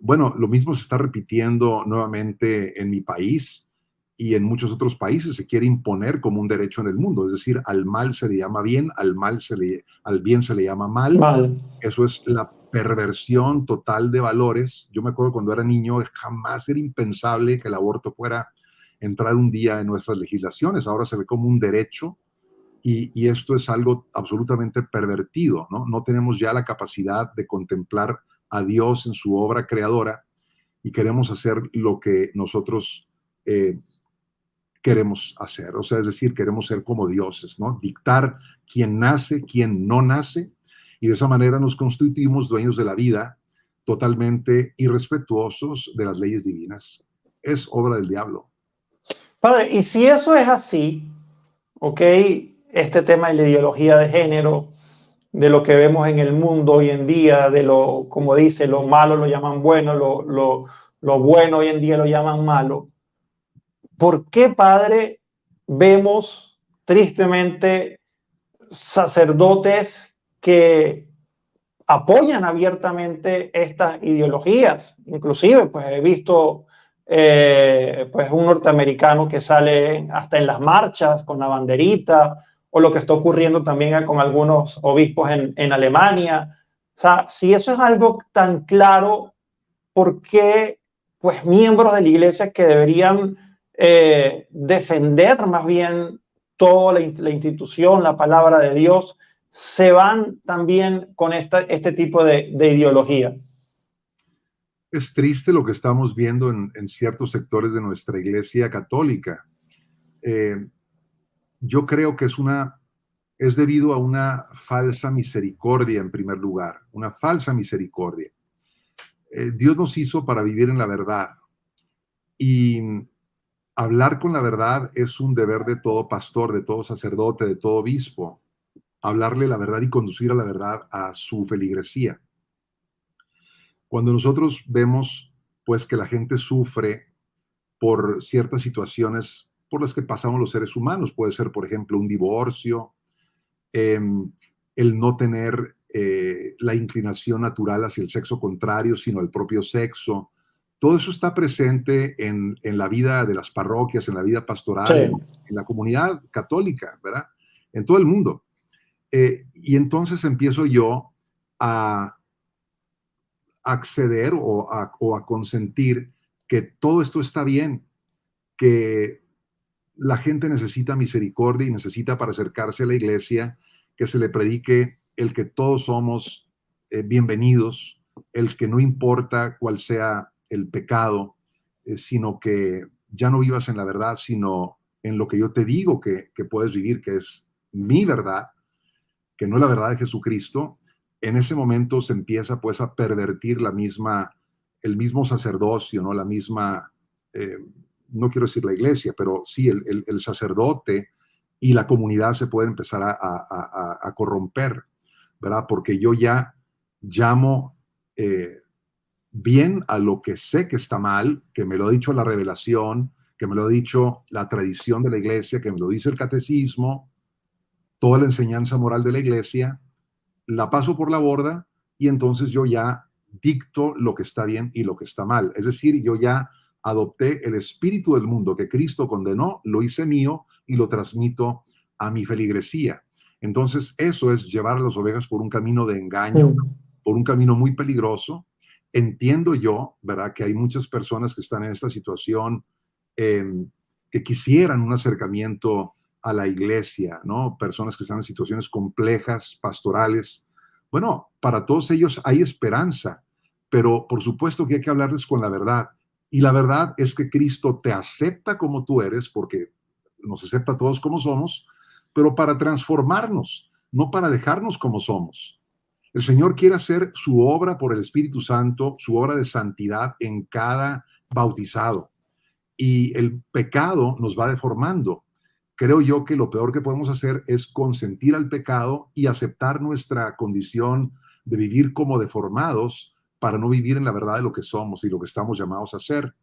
Speaker 2: Bueno, lo mismo se está repitiendo nuevamente en mi país y en muchos otros países. Se quiere imponer como un derecho en el mundo, es decir, al mal se le llama bien, al bien se le llama mal.
Speaker 1: Mal.
Speaker 2: Eso es la perversión total de valores. Yo me acuerdo cuando era niño, jamás era impensable que el aborto fuera entrar un día en nuestras legislaciones. Ahora se ve como un derecho, y esto es algo absolutamente pervertido, ¿no? No tenemos ya la capacidad de contemplar a Dios en su obra creadora y queremos hacer lo que nosotros queremos hacer. O sea, es decir, queremos ser como dioses, ¿no? Dictar quién nace, quién no nace, y de esa manera nos constituimos dueños de la vida, totalmente irrespetuosos de las leyes divinas. Es obra del diablo.
Speaker 1: Padre, y si eso es así, ok, este tema de la ideología de género, de lo que vemos en el mundo hoy en día, de lo, como dice, lo malo lo llaman bueno, lo bueno hoy en día lo llaman malo. ¿Por qué, padre, vemos tristemente sacerdotes que apoyan abiertamente estas ideologías? Inclusive, pues he visto pues un norteamericano que sale hasta en las marchas con la banderita, o lo que está ocurriendo también con algunos obispos en Alemania. O sea, si eso es algo tan claro, ¿por qué pues miembros de la iglesia que deberían defender más bien toda la institución, la palabra de Dios, se van también con este tipo de ideología?
Speaker 2: Es triste lo que estamos viendo en ciertos sectores de nuestra iglesia católica. Eh, yo creo que es debido a una falsa misericordia en primer lugar, una falsa misericordia. Dios nos hizo para vivir en la verdad y hablar con la verdad es un deber de todo pastor, de todo sacerdote, de todo obispo. Hablarle la verdad y conducir a la verdad a su feligresía. Cuando nosotros vemos pues que la gente sufre por ciertas situaciones por las que pasamos los seres humanos, puede ser por ejemplo un divorcio, eh, el no tener la inclinación natural hacia el sexo contrario, sino el propio sexo. Todo eso está presente en la vida de las parroquias, en la vida
Speaker 1: Sí.
Speaker 2: pastoral, en la comunidad católica, ¿verdad? En todo el mundo. Y entonces empiezo yo a acceder o a consentir que todo esto está bien, que la gente necesita misericordia y necesita para acercarse a la iglesia que se le predique el que todos somos bienvenidos, el que no importa cuál sea el pecado, sino que ya no vivas en la verdad, sino en lo que yo te digo que puedes vivir, que es mi verdad, que no es la verdad de Jesucristo. En ese momento se empieza pues a pervertir el mismo sacerdocio, ¿no? La misma, eh, no quiero decir la iglesia, pero sí el sacerdote y la comunidad se pueden empezar a corromper, ¿verdad? Porque yo ya llamo bien a lo que sé que está mal, que me lo ha dicho la revelación, que me lo ha dicho la tradición de la iglesia, que me lo dice el catecismo, toda la enseñanza moral de la iglesia, la paso por la borda y entonces yo ya dicto lo que está bien y lo que está mal. Es decir, yo ya adopté el espíritu del mundo que Cristo condenó, lo hice mío y lo transmito a mi feligresía. Entonces, eso es llevar a las ovejas por un camino de engaño, por un camino muy peligroso. Entiendo yo, ¿verdad?, que hay muchas personas que están en esta situación eh, que quisieran un acercamiento a la iglesia, ¿no? Personas que están en situaciones complejas, pastorales. Bueno, para todos ellos hay esperanza, pero por supuesto que hay que hablarles con la verdad. Y la verdad es que Cristo te acepta como tú eres, porque nos acepta a todos como somos, pero para transformarnos, no para dejarnos como somos. El Señor quiere hacer su obra por el Espíritu Santo, su obra de santidad en cada bautizado. Y el pecado nos va deformando. Creo yo que lo peor que podemos hacer es consentir al pecado y aceptar nuestra condición de vivir como deformados para no vivir en la verdad de lo que somos y lo que estamos llamados a ser.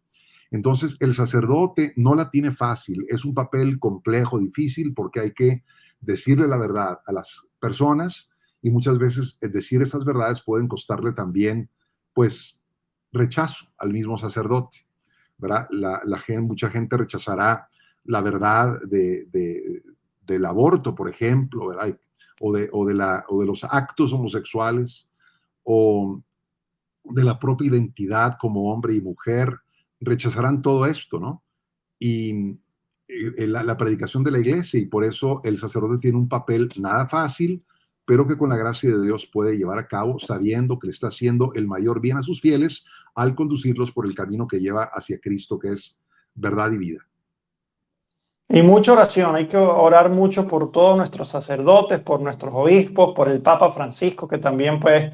Speaker 2: Entonces, el sacerdote no la tiene fácil, es un papel complejo, difícil, porque hay que decirle la verdad a las personas y muchas veces decir esas verdades pueden costarle también, pues, rechazo al mismo sacerdote, ¿verdad? Mucha gente rechazará la verdad del aborto, por ejemplo, ¿verdad? O de los actos homosexuales, o de la propia identidad como hombre y mujer, rechazarán todo esto, ¿no? Y la predicación de la iglesia, y por eso el sacerdote tiene un papel nada fácil, pero que con la gracia de Dios puede llevar a cabo sabiendo que le está haciendo el mayor bien a sus fieles al conducirlos por el camino que lleva hacia Cristo, que es verdad y vida.
Speaker 1: Y mucha oración, hay que orar mucho por todos nuestros sacerdotes, por nuestros obispos, por el Papa Francisco, que también pues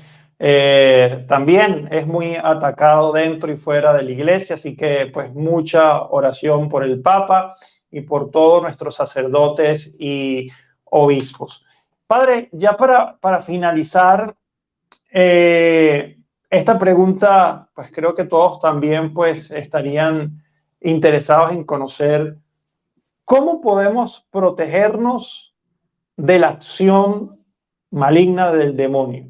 Speaker 1: también es muy atacado dentro y fuera de la iglesia, así que pues mucha oración por el Papa y por todos nuestros sacerdotes y obispos. Padre, ya para finalizar esta pregunta, pues creo que todos también pues estarían interesados en conocer. ¿Cómo podemos protegernos de la acción maligna del demonio?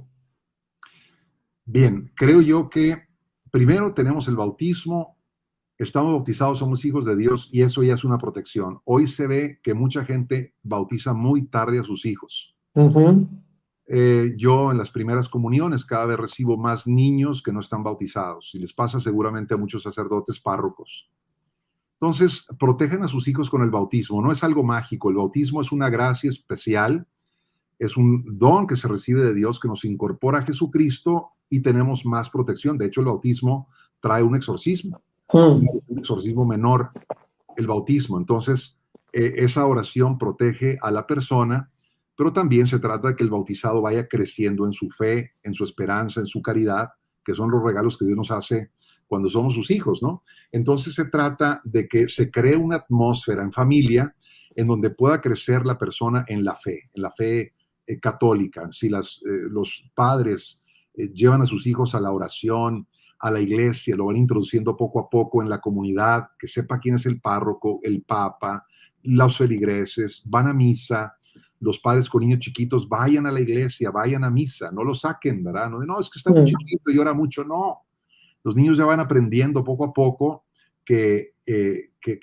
Speaker 2: Bien, creo yo que primero tenemos el bautismo estamos bautizados, somos hijos de Dios y eso ya es una protección. Hoy se ve que mucha gente bautiza muy tarde a sus hijos.
Speaker 1: Ujú.
Speaker 2: Yo en las primeras comuniones cada vez recibo más niños que no están bautizados y les pasa seguramente a muchos sacerdotes párrocos. Entonces, protegen a sus hijos con el bautismo. No es algo mágico. El bautismo es una gracia especial, es un don que se recibe de Dios que nos incorpora a Jesucristo y tenemos más protección. De hecho, el bautismo trae un
Speaker 1: Mm.
Speaker 2: exorcismo menor, el bautismo. Entonces, esa oración protege a la persona, pero también se trata de que el bautizado vaya creciendo en su fe, en su esperanza, en su caridad, que son los regalos que Dios nos hace cuando somos sus hijos, ¿no? Entonces se trata de que se cree una atmósfera en familia en donde pueda crecer la persona en la fe católica. Si los padres llevan a sus hijos a la oración, a la iglesia, lo van introduciendo poco a poco en la comunidad, que sepa quién es el párroco, el papa, los feligreses, van a misa, los padres con niños chiquitos vayan a la iglesia, vayan a misa, no lo saquen, ¿verdad? No, no, es que está muy
Speaker 1: Mm.
Speaker 2: chiquito y llora mucho, no. Los niños ya van aprendiendo poco a poco que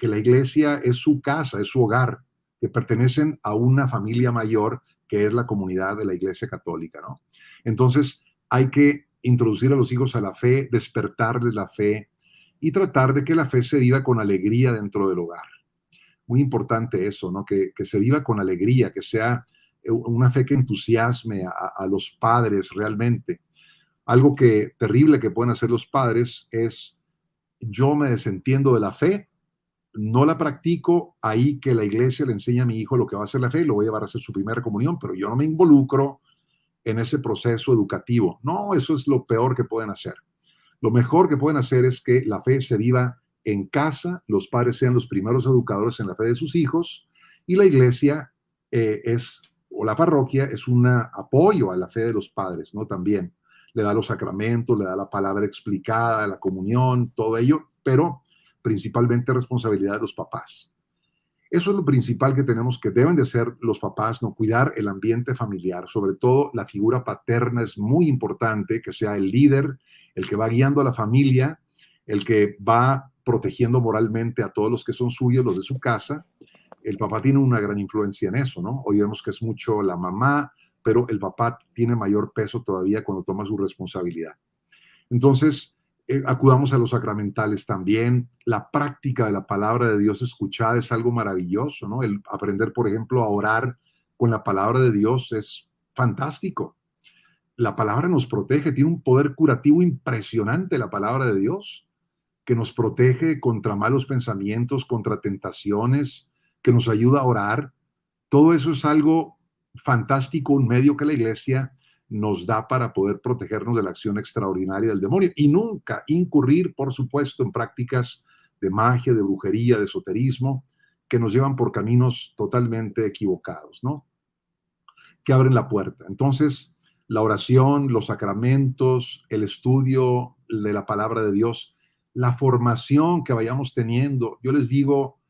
Speaker 2: la iglesia es su casa, es su hogar, que pertenecen a una familia mayor que es la comunidad de la iglesia católica, ¿no? Entonces hay que introducir a los hijos a la fe, despertarles la fe y tratar de que la fe se viva con alegría dentro del hogar. Muy importante eso, ¿no? Que se viva con alegría, que sea una fe que entusiasme a los padres realmente. Algo que terrible que pueden hacer los padres es: yo me desentiendo de la fe, no la practico, ahí que la iglesia le enseña a mi hijo lo que va a ser la fe, lo voy a llevar a hacer su primera comunión, pero yo no me involucro en ese proceso educativo. No, eso es lo peor que pueden hacer. Lo mejor que pueden hacer es que la fe se viva en casa, los padres sean los primeros educadores en la fe de sus hijos y la iglesia o la parroquia es un apoyo a la fe de los padres, ¿no? También le da los sacramentos, le da la palabra explicada, la comunión, todo ello, pero principalmente responsabilidad de los papás. Eso es lo principal que tenemos, que deben de hacer los papás, ¿no? Cuidar el ambiente familiar, sobre todo la figura paterna es muy importante, que sea el líder, el que va guiando a la familia, el que va protegiendo moralmente a todos los que son suyos, los de su casa. El papá tiene una gran influencia en eso, ¿no? Hoy vemos que es mucho la mamá, pero el papá tiene mayor peso todavía cuando toma su responsabilidad. Entonces, acudamos a los sacramentales también. La práctica de la palabra de Dios escuchada es algo maravilloso, ¿no? El aprender, por ejemplo, a orar con la palabra de Dios es fantástico. La palabra nos protege, tiene un poder curativo impresionante la palabra de Dios, que nos protege contra malos pensamientos, contra tentaciones, que nos ayuda a orar. Todo eso es algo fantástico, un medio que la iglesia nos da para poder protegernos de la acción extraordinaria del demonio y nunca incurrir, por supuesto, en prácticas de magia, de brujería, de esoterismo, que nos llevan por caminos totalmente equivocados, ¿no? Que abren la puerta. Entonces, la oración, los sacramentos, el estudio de la palabra de Dios, la formación que vayamos teniendo. Yo les digo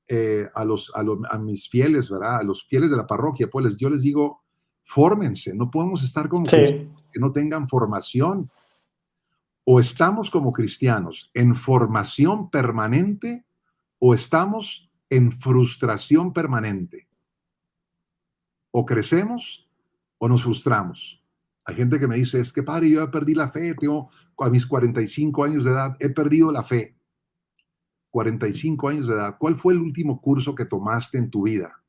Speaker 2: a mis fieles, ¿verdad? A los fieles de la parroquia, pues yo les digo, fórmense, no podemos estar como
Speaker 1: Sí.
Speaker 2: cristianos que no tengan formación. O estamos como cristianos en formación permanente o estamos en frustración permanente. O crecemos o nos frustramos. Hay gente que me dice, es que padre, yo ya perdí la fe, a mis 45 años de edad, he perdido la fe. 45 años de edad, ¿cuál fue el último curso que tomaste en tu vida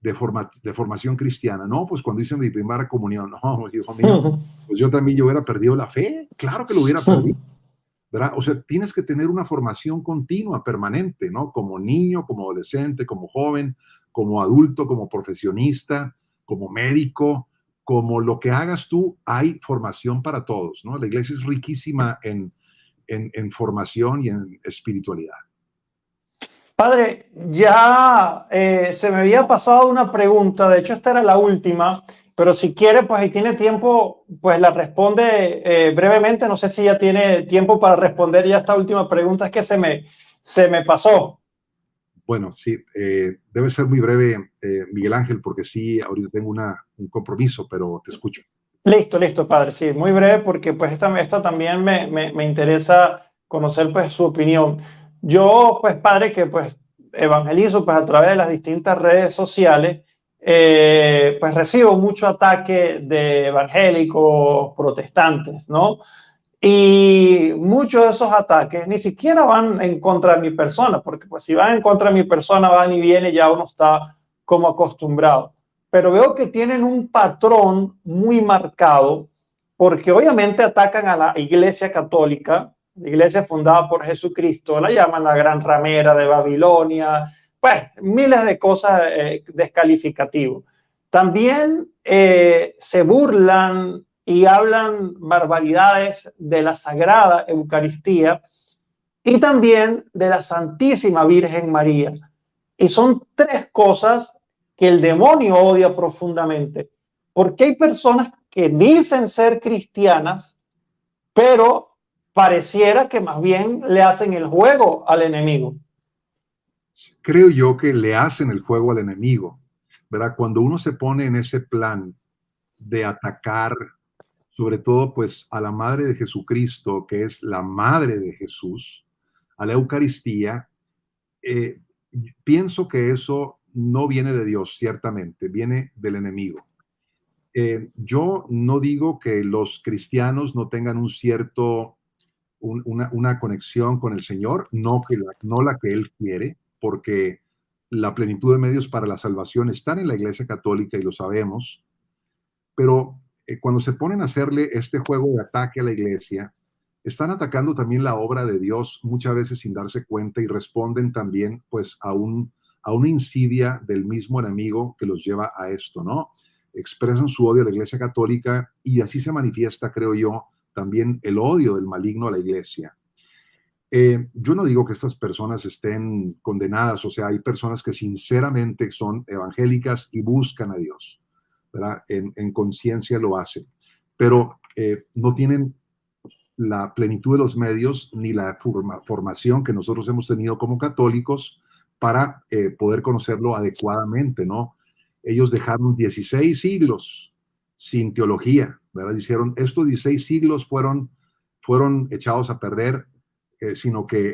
Speaker 2: de formación cristiana? No, pues cuando hice mi primera comunión. No, hijo mío, pues yo hubiera perdido la fe. Claro que lo hubiera perdido, ¿verdad? O sea, tienes que tener una formación continua, permanente, ¿no? Como niño, como adolescente, como joven, como adulto, como profesionista, como médico, como lo que hagas tú, hay formación para todos, ¿no? La iglesia es riquísima en formación y en espiritualidad.
Speaker 1: Padre, ya se me había pasado una pregunta, de hecho esta era la última, pero si quiere, pues ahí tiene tiempo, pues la responde brevemente. No sé si ya tiene tiempo para responder ya esta última pregunta, es que se me pasó.
Speaker 2: Bueno, sí, debe ser muy breve, Miguel Ángel, porque sí, ahorita tengo un compromiso, pero te escucho.
Speaker 1: Listo, listo, padre, sí, muy breve porque pues esta también me interesa conocer pues su opinión. Yo, pues, padre, que pues evangelizo pues a través de las distintas redes sociales, pues recibo mucho ataque de evangélicos, protestantes, ¿no? Y muchos de esos ataques ni siquiera van en contra de mi persona, porque pues si van en contra de mi persona, van y vienen, ya uno está como acostumbrado. Pero veo que tienen un patrón muy marcado, porque obviamente atacan a la Iglesia Católica, la iglesia fundada por Jesucristo, la llaman la gran ramera de Babilonia, pues miles de cosas descalificativas. También se burlan y hablan barbaridades de la Sagrada Eucaristía y también de la Santísima Virgen María. Y son tres cosas que el demonio odia profundamente, porque hay personas que dicen ser cristianas, pero pareciera que más bien le hacen el juego al enemigo.
Speaker 2: Creo yo que le hacen el juego al enemigo, ¿verdad? Cuando uno se pone en ese plan de atacar, sobre todo pues a la madre de Jesucristo, que es la madre de Jesús, a la Eucaristía, eh, pienso que eso no viene de Dios, ciertamente, viene del enemigo. Yo no digo que los cristianos no tengan un cierto, una conexión con el Señor, no la que Él quiere, porque la plenitud de medios para la salvación están en la Iglesia Católica y lo sabemos, pero cuando se ponen a hacerle este juego de ataque a la Iglesia, están atacando también la obra de Dios muchas veces sin darse cuenta y responden también pues a una insidia del mismo enemigo que los lleva a esto, ¿no? Expresan su odio a la Iglesia Católica y así se manifiesta, creo yo, también el odio del maligno a la Iglesia. Yo no digo que estas personas estén condenadas, o sea, hay personas que sinceramente son evangélicas y buscan a Dios, ¿verdad? En conciencia lo hacen, pero no tienen la plenitud de los medios ni la formación que nosotros hemos tenido como católicos para poder conocerlo adecuadamente, ¿no? Ellos dejaron 16 siglos sin teología, ¿verdad? Hicieron, estos 16 siglos fueron echados a perder, sino que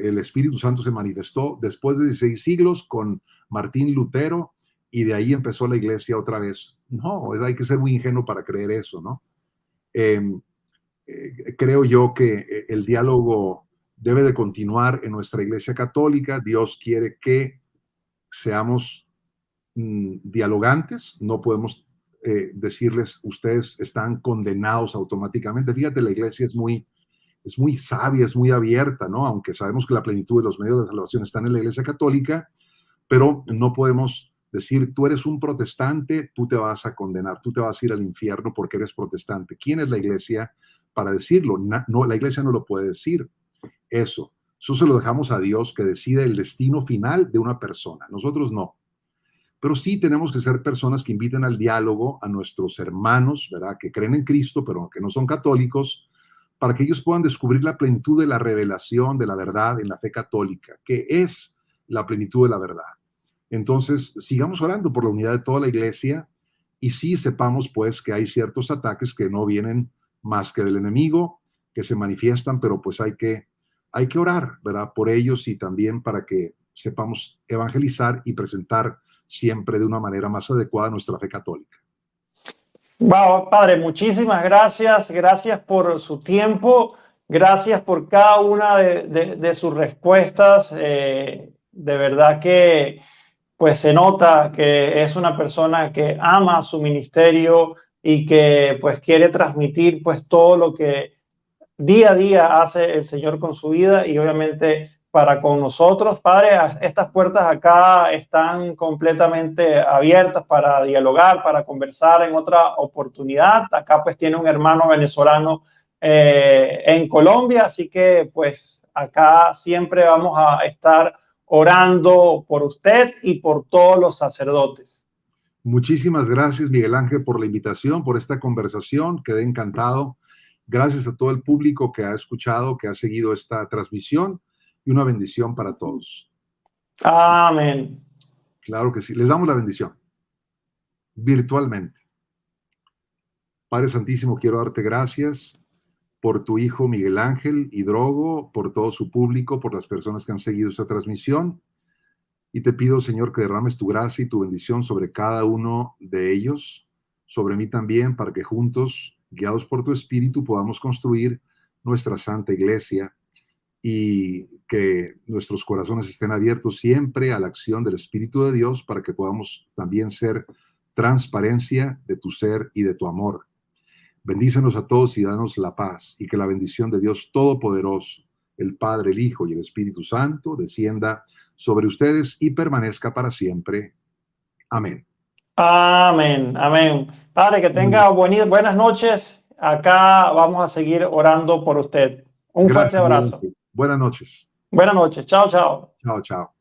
Speaker 2: el Espíritu Santo se manifestó después de 16 siglos con Martín Lutero y de ahí empezó la iglesia otra vez. No, hay que ser muy ingenuo para creer eso, ¿no? Eh, Creo yo que el diálogo debe de continuar en nuestra iglesia católica. Dios quiere que seamos dialogantes, no podemos decirles ustedes están condenados automáticamente. Fíjate, la iglesia es muy sabia, es muy abierta, ¿no? Aunque sabemos que la plenitud de los medios de salvación están en la iglesia católica, pero no podemos decir, tú eres un protestante, tú te vas a condenar, tú te vas a ir al infierno porque eres protestante. ¿Quién es la iglesia para decirlo? No, la iglesia no lo puede decir. Eso se lo dejamos a Dios que decide el destino final de una persona. Nosotros no. Pero sí tenemos que ser personas que inviten al diálogo a nuestros hermanos, ¿verdad? Que creen en Cristo, pero que no son católicos, para que ellos puedan descubrir la plenitud de la revelación de la verdad en la fe católica, que es la plenitud de la verdad. Entonces, sigamos orando por la unidad de toda la iglesia y sí sepamos pues que hay ciertos ataques que no vienen más que del enemigo, que se manifiestan, pero pues hay que orar, ¿verdad? Por ellos y también para que sepamos evangelizar y presentar siempre de una manera más adecuada nuestra fe católica.
Speaker 1: Wow, padre, muchísimas gracias. Gracias por su tiempo. Gracias por cada una de sus respuestas. De verdad que pues se nota que es una persona que ama su ministerio y que pues quiere transmitir pues todo lo que día a día hace el Señor con su vida y obviamente para con nosotros. Padre, estas puertas acá están completamente abiertas para dialogar, para conversar en otra oportunidad. Acá pues tiene un hermano venezolano en Colombia, así que pues acá siempre vamos a estar orando por usted y por todos los sacerdotes.
Speaker 2: Muchísimas gracias, Miguel Ángel, por la invitación, por esta conversación. Quedé encantado. Gracias a todo el público que ha escuchado, que ha seguido esta transmisión y una bendición para todos.
Speaker 1: Amén.
Speaker 2: Claro que sí. Les damos la bendición virtualmente. Padre Santísimo, quiero darte gracias por tu hijo Miguel Ángel Hidrogo, por todo su público, por las personas que han seguido esta transmisión. Y te pido, Señor, que derrames tu gracia y tu bendición sobre cada uno de ellos, sobre mí también, para que juntos, guiados por tu Espíritu, podamos construir nuestra santa iglesia y que nuestros corazones estén abiertos siempre a la acción del Espíritu de Dios para que podamos también ser transparencia de tu ser y de tu amor. Bendícenos a todos y danos la paz, y que la bendición de Dios Todopoderoso, el Padre, el Hijo y el Espíritu Santo descienda sobre ustedes y permanezca para siempre. Amén.
Speaker 1: Amén, amén. Padre, que tenga buenas noches. Acá vamos a seguir orando por usted. Un fuerte
Speaker 2: Gracias.
Speaker 1: abrazo.
Speaker 2: Buenas noches.
Speaker 1: Buenas noches. Chao, chao.
Speaker 2: Chao, chao.